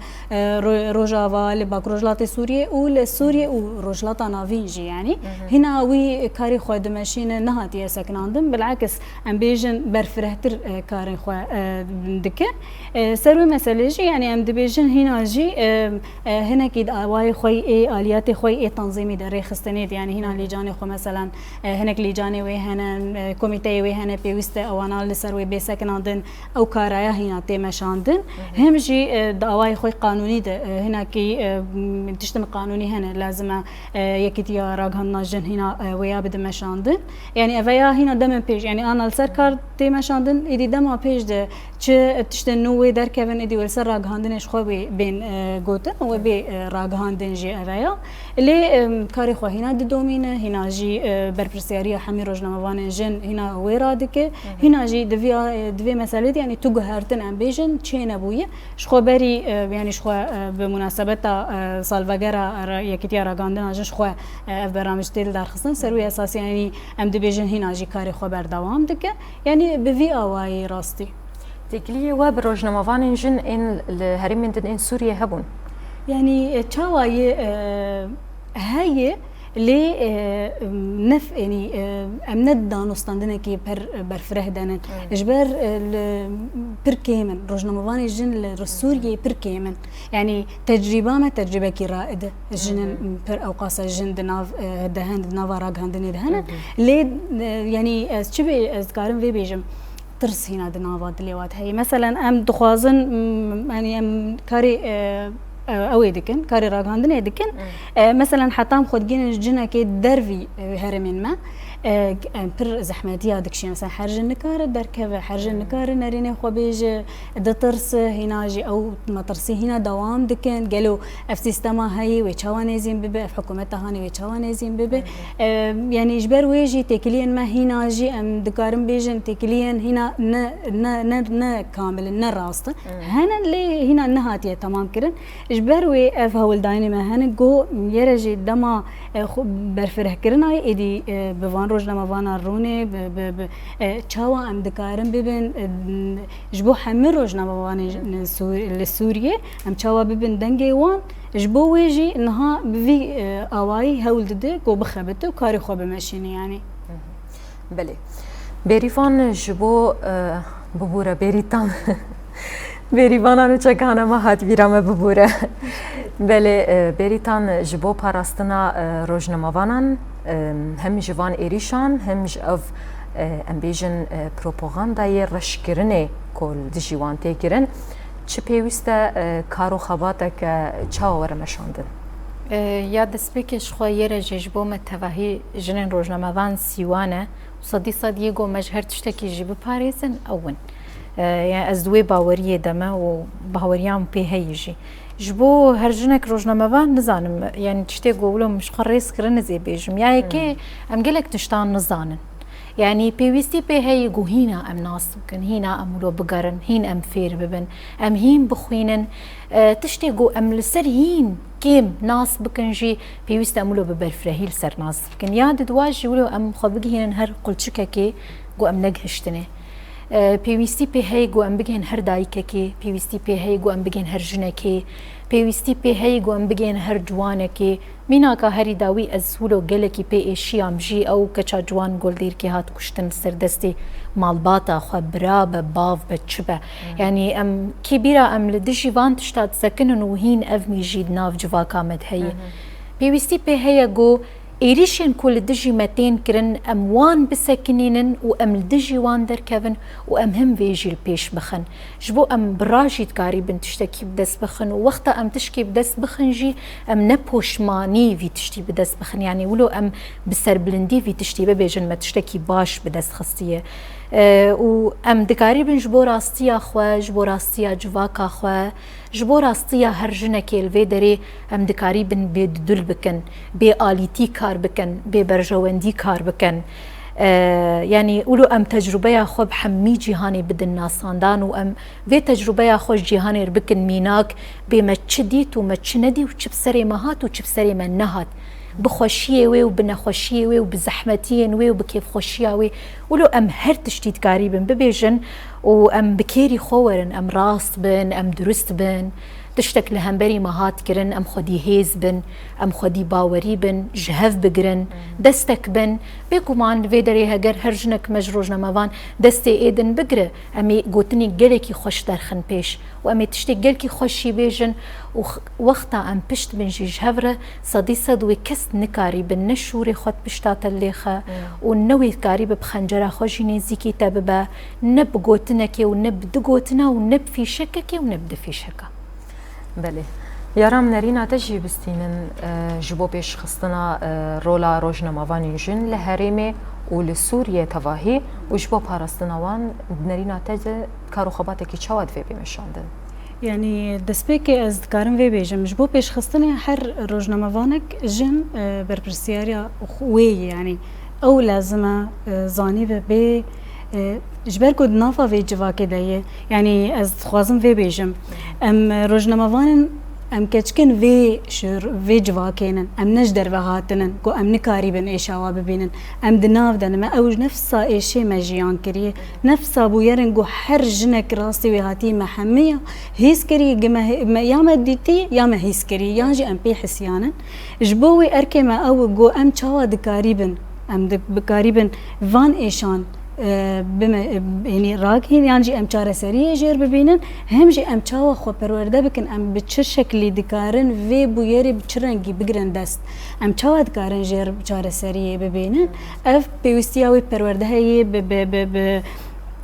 روجاوا لباكروجلات سوريا ولسوريا وروجلات نافينجي يعني هنا وي كاري خود مشينا نهاتي سكناندم بالعكس ام بيجن برفرهتر كاري خو دكه سروي مسألة يعني ام دبيجن هنا جي هنا كيد واي خوي اي اليات خوي اي تنظيمي دري خستنيد يعني هنا لجاني خو مثلا هناك لجاني وهنا كوميتي وهنا بيوست او انا لسروي بسكناندن او كارايا هنا تيمشاندن همجي دواي خوي قانوني هنا كي تشتم قانوني هنا لازم يكتيا راغنا جن هنا ويا بدمشاندن يعني افيا هنا دم بيج يعني انا السركار تيمشاندن ايدي دم بيج ده تشتنو وي در كيفن ايدي ولسر راغاندنش خو بين غوتن و بي راغاندن جي افيا اللي كاري خو هنا دومينه هنا جي برپرسياريا حمي روجنامه وان جن هنا ويرادك هنا جي دفي مساله يعني تو هرتن امبيجن تشين بويه شخبري يعني شخو بمناسبه سالفاغرا يكتيا راغاندنا شخو برامج تيل درخصن سروي اساسي يعني ام دبيجن هنا جي كاري خو بردوام دك يعني بفي اواي راستي تقليه وبروجنامه وان جن ان الهرم من ان سوريا هبون يعني تشاواي هاي لي نف يعني امند دانوستاندنا كي برفره دانن اجبر بركيمن روجنامواني جن للسوريا بركيمن يعني تجربه ما تجربه كي رائده جن بر اوقاس جن دناف دهن دناف راغاندني دهن لي يعني شبي ازكارن في بيجم ترس هنا دنافات ليوات هي مثلا ام دخوازن يعني ام كاري اوي دكن كاري راغاندن دكن مثلا حتى خدجين جنا كي درفي هرمين ما بر زحمتي هذاك الشيء مثلا حرج النكار دركبه حرج النكار نريني خو بيج دترس هنا جي او مطرسي هنا دوام دكن قالوا اف سيستما هي ويتشوانيزين ببه في حكومتها هاني ويتشوانيزين ببه يعني اجبر ويجي تكليا ما هنا جي ام دكارم بيجن تكليا هنا ن كامل ن راست هنا اللي هنا نهاتيه تمام كرن اجبر وي اف هول داينما هنا جو يرجي دما برفره كرنا ايدي بوان روج لما وانا روني تشاوا ام دكارم ببن جبو حمر روج لما وانا لسوريا ام تشاوا ببن دنجي وان جبو ويجي انها بفي اواي هول دده جو بخبته وكاري خو بمشيني يعني بله بيريفان جبو ببوره بيريتان بيريفانا نو چکانا ما هات بیرام ببوره بله بيريتان جبو پاراستنا روجنموانان هم جوان ایریشان هم اف امبیجن پروپاگاندای رشکرنه کل دجیوان تکرن چه پیوسته کارو خباتک چاو ورمشاندن یاد سپیکش خویره جبو متوهی جنن روجنموان سیوانه صدي يقو مجهر تشتكي جيب باريسن أون يعني أزدوي باورية دما وباوريام بيهيجي جبو هرجنك روجنموان نزانم يعني تشتي قولوا مش قريس كرن زي بيجم يعني كي أم قلك تشتان نزانن يعني بيويستي بيهي قو هنا أم ناس بكن هنا أمولو بقرن هين أم فير ببن أم هين بخوينن تشتي قو أم لسر هين كيم ناس بكن جي بيويست أمولو ببرفرهيل سر ناس بكن ياد دواجي ولو أم خبقي هنا هر قلتشككي قو أم نقهشتني بيويستي بيهي قو أم بگين هر دايككي بيويستي بيهي قو أم بگين هر جنكي بيويستي بيهي قو أم بگين هر جوانكي میناکا هری داوی از ولو گلکی پی ایشیام جی او کچا جوان گل دیر که هات کشتن سردستی مالباتا خبرا باف بچبه يعني ام كبيره ام لدجي وان تشتاد سكنن وهين افمي جيد ناف جواكا مدهي بيوستي بي هي جو إيريشين كل دجي متين كرن أم وان بسكنينن وأم الدجي وان دركفن وأم هم فيجي البيش بخن جبو أم براجي تكاري بن تشتكي بدس بخن ووقتا أم تشكي بدس بخن جي أم نبوش ماني في تشتي بدس بخن يعني ولو أم بسر بلندي في تشتي ببيجن ما تشتكي باش بدس خصية و ام دکاری بن جبو راستیا خو جبو راستیا جواکا خو جبو راستیا هر جنکی الوی دری ام دکاری بن به دل بکن به آلیتی کار بکن به برجواندی کار بکن يعني ولو ام تجربه خو بحمي جهاني بدن ناساندان و ام في تجربه خو جهاني ربكن ميناك بما تشديت وما تشندي وتشبسري مهات وتشبسري منهات بخوشيه وي وبنخوشيه وي وبزحمتين وي وبكيف خوشيه وي ولو ام هر تشتيت قريبن ببيجن وام بكيري خورن ام راست بن ام درست بن تشتك لهمبري مهات كرن ام خدي هيز بن ام خدي باوري بن جهف بقرن دستك بن بيكومان فيدري هجر هرجنك مجروجنا مافان دستي ايدن بقرة امي قوتني قلكي خوش درخن بيش وامي تشتي قلكي خوشي بيجن وقتا ام بشت بن جي جهفرة صدي صدوي كست نكاري بن نشوري خد بشتات الليخة ونوي كاري بخنجرة خوشيني زيكي تاببا نب قوتنكي ونب دقوتنا ونب في شككي ونب في شكا بله یارم نرینا تجی بستینن جبو پیش خستنا رولا روجنموان جن لهرمه و لسوریه تواهی و جبو پاراستنا وان نرینا تج کارو خباته کی چواد وی بمشاندن يعني دسبيكي از ذكرن في بيجم جبو بيش خستني حر روجنموانك جن بربرسياريا وي يعني او لازمه زاني به جبر كود نافا في جواكي دايه يعني از خوازم في بيجم ام روجنموان ام كچكن في شر في جواكينن ام نجدر وهاتنن كو ام نكاري بن ايشاوا ببينن ام دناف دن ما او نفسا ايشي مجيان كري نفسا بو يرن جو حر جنك راسي وهاتي محميه هيس كري يا ما ديتي يا ما هيس كري يانجي ام بي حسيانن جبوي اركي ما او جو ام تشاوا دكاريبن ام بكاريبن فان ايشان بما يعني راكين يعني ام چاره سريه جير ببينن هم جي ام چاوا خو پرورده بكن ام بچ شكلي دكارن في بويري بچرنگي بگرن دست ام چاوا دكارن جير چاره سريه ببينن اف بيوستياوي پرورده هي ب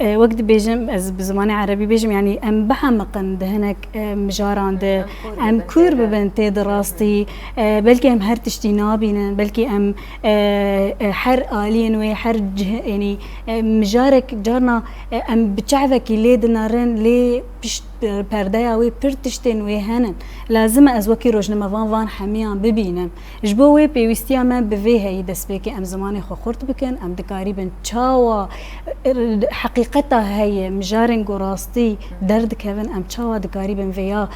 وقت بيجم از بزمان عربي بيجم يعني ام بحمقن دهنك مجاران ده ام كور ببنتي دراستي بلكي ام هر تشتي نابين بلكي ام حر آلين وي حر يعني مجارك جارنا ام بتشعفك لي دنارن لي بشت پردایا وی پرتشتن وی هنن لازم از وکی روزنامه وان حمیان ببینم جبو وی پیوستی من به وی هی دست بکی ام زمان خو خورد بکن ام دکاری بن چاوا حقیقتا هی مجارن گراستی درد کون ام چاوا دکاری بن ویا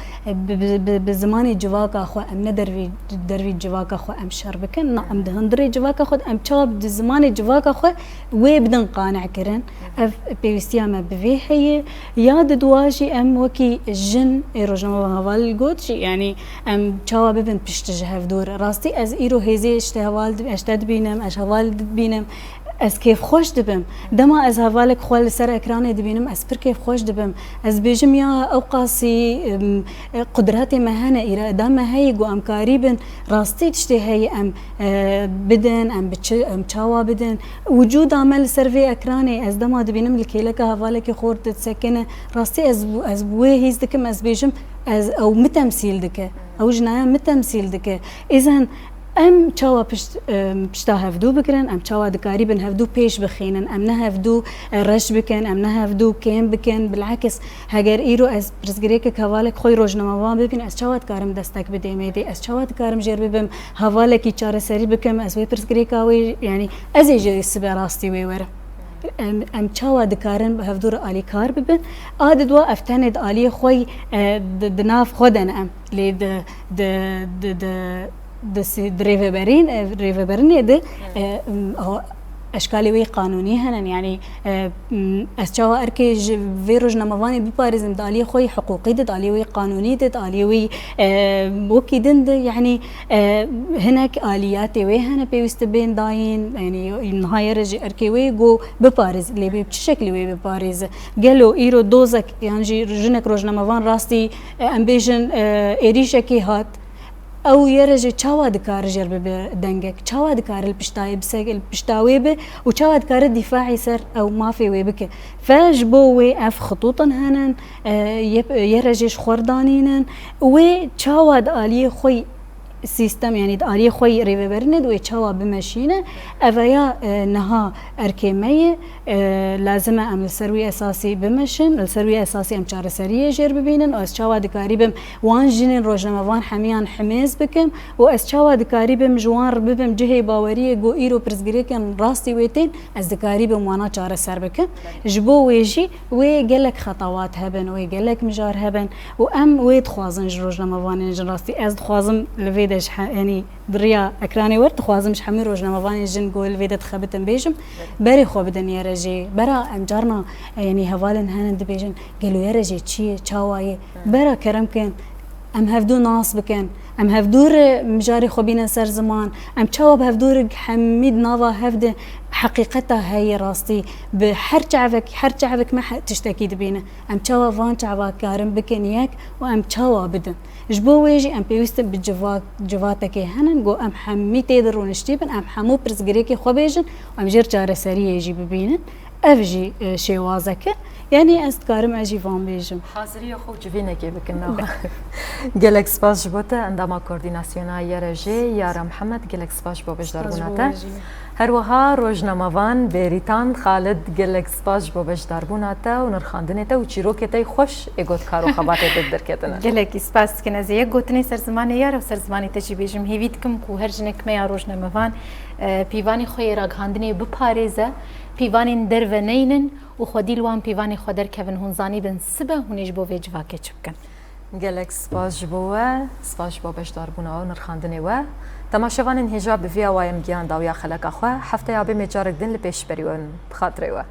به زمان جواکا خو ام ندر وی جواکا خو ام شر بکن نه ام دهندری جواکا خود ام چاوا به زمان جواکا خو وی بدن قانع کرن پیوستی من به وی هی یاد دواجی ام وكي الجن روجنامه هوال قوتشي يعني ام تشاوا ببن بيشتجه دور راستي از ايرو هيزي اشتهوال اشتد بينم اش هوال بينم از كيف خوش دبم دما از هوالك خوال سر اكران دبينم از بر كيف خوش دبم از بيجم يا اوقاسي قدراتي مهنه اراده ما هي جو ام قريبا راستي تشتي هي ام بدن ام تشاوا بدن وجود عمل سيرفي اكراني از دما دبينم الكيلك هوالك خورد تسكنه راستي از بوي هيز دكم از بيجم از او متمثيل دك او جنايه متمثيل دك اذا ام تشاوا بشتا هفدو بكرن ام تشاوا دكاري بن هفدو بيش بخينن ام نهفدو رش بكن ام نهفدو كيم بكن بالعكس هاجر ايرو از برزگريك كوالك خوي روزنامه وان ببين از تشاوا دكارم دستك بديميدي از تشاوا دكارم جير ببم هوالك چاره سري بكم از وي برزگريكاوي يعني از يجي سبراستي وي ور ام تشاوا دكارن بهفدور الي كار ببن اددوا افتند الي خوي دناف خودن ام لي د دريفبرين ده اشكالي وي قانوني هنن يعني استشوا اركي في روزنامه واني بباريزم دالي خوي حقوقي دالي وي قانوني دالي وي وكيدن يعني هناك اليات وي هنا بيست بين داين يعني نهايه رجي اركي وي جو بباريز اللي بشكل وي بباريز قالوا ايرو دوزك يعني جنك روزنامه وان راستي امبيشن اريشكي هات او يرجع تشاوا دكار جرب بدنجك تشاوا دكار البشتاي بسك البشتاوي به وتشاوا دكار الدفاعي سر او ما في ويبك فجبو اف خطوطا هنن يرجع خردانين وتشاوا دالي خوي سيستم يعني دالي خوي ريبرند وتشاوا بمشينه افيا نها اركيميه لازم ام السروي اساسي بمشن السروي اساسي ام چار سريه جير ببينن او تشاوا دكاري بم وان جنين روزنامه وان حميان حميز بكم و تشاوا دكاري بم جوان ببم جهه باوريه جو ايرو برزگريكن راستي ويتين از دكاري بم وانا چار سر بكم جبو ويجي وقالك خطوات هبن وقالك مجار هبن وام ويد خوازن روزنامه وان راستي از خوازم لفيدش يعني دريا اكراني ورد خوازم حمي روزنامه وان جن قول فيدت خبتن بيجم بري خو بدن يرجي برا امجارنا يعني هوالن هنن دبيجن قالوا يرجي تشي تشاواي برا كرم كان ام هفدو ناس بكن ام هفدور مجاري خوبين سر زمان ام تشاوب هفدور حميد نافا هفد حقيقتها هي راستي بحر شعبك ما تشتكي دبينا ام تشاوا فان شعبك كارم بكن ياك وام تشاوا بدن جبو ويجي ام بيوست بجواتك هنن جو ام حمي تقدروا نشتيبن ام حمو برزقريكي خوبيجن وام جير جاره سريه يجي ببينن افجي شوازك يعني استكارم اجي فان بيجم حاضري خو جبينه كي بكنا جالكس باش بوتا عندما كورديناسيونا يرجي يا محمد جالكس باش بوبش داربوناتا هروها روزنامه وان بريتان خالد جالكس باش بوبش داربوناتا ونرخاندنتا وچيروكتي خوش ايگوت كارو خبات دركتنا جالكس باس كنا زي گوتني سر زمان يار و سر زماني تجي بيجم هيويتكم كو هرجنك ما روزنامه وان بيواني خوي راگاندني بپاريزه پیوانین در و نینن و خودی لوان پیوانی خودر کهون هنزانی بن سبه هنیش بو ویج واکه چبکن. گلک سپاس بوه سپاس با بشدار بونا و نرخاندنی و تماشاوان هجاب بفیا وایم گیان داویا خلق اخوه هفته یابی میجارک دن لپیش بریون بخاطره و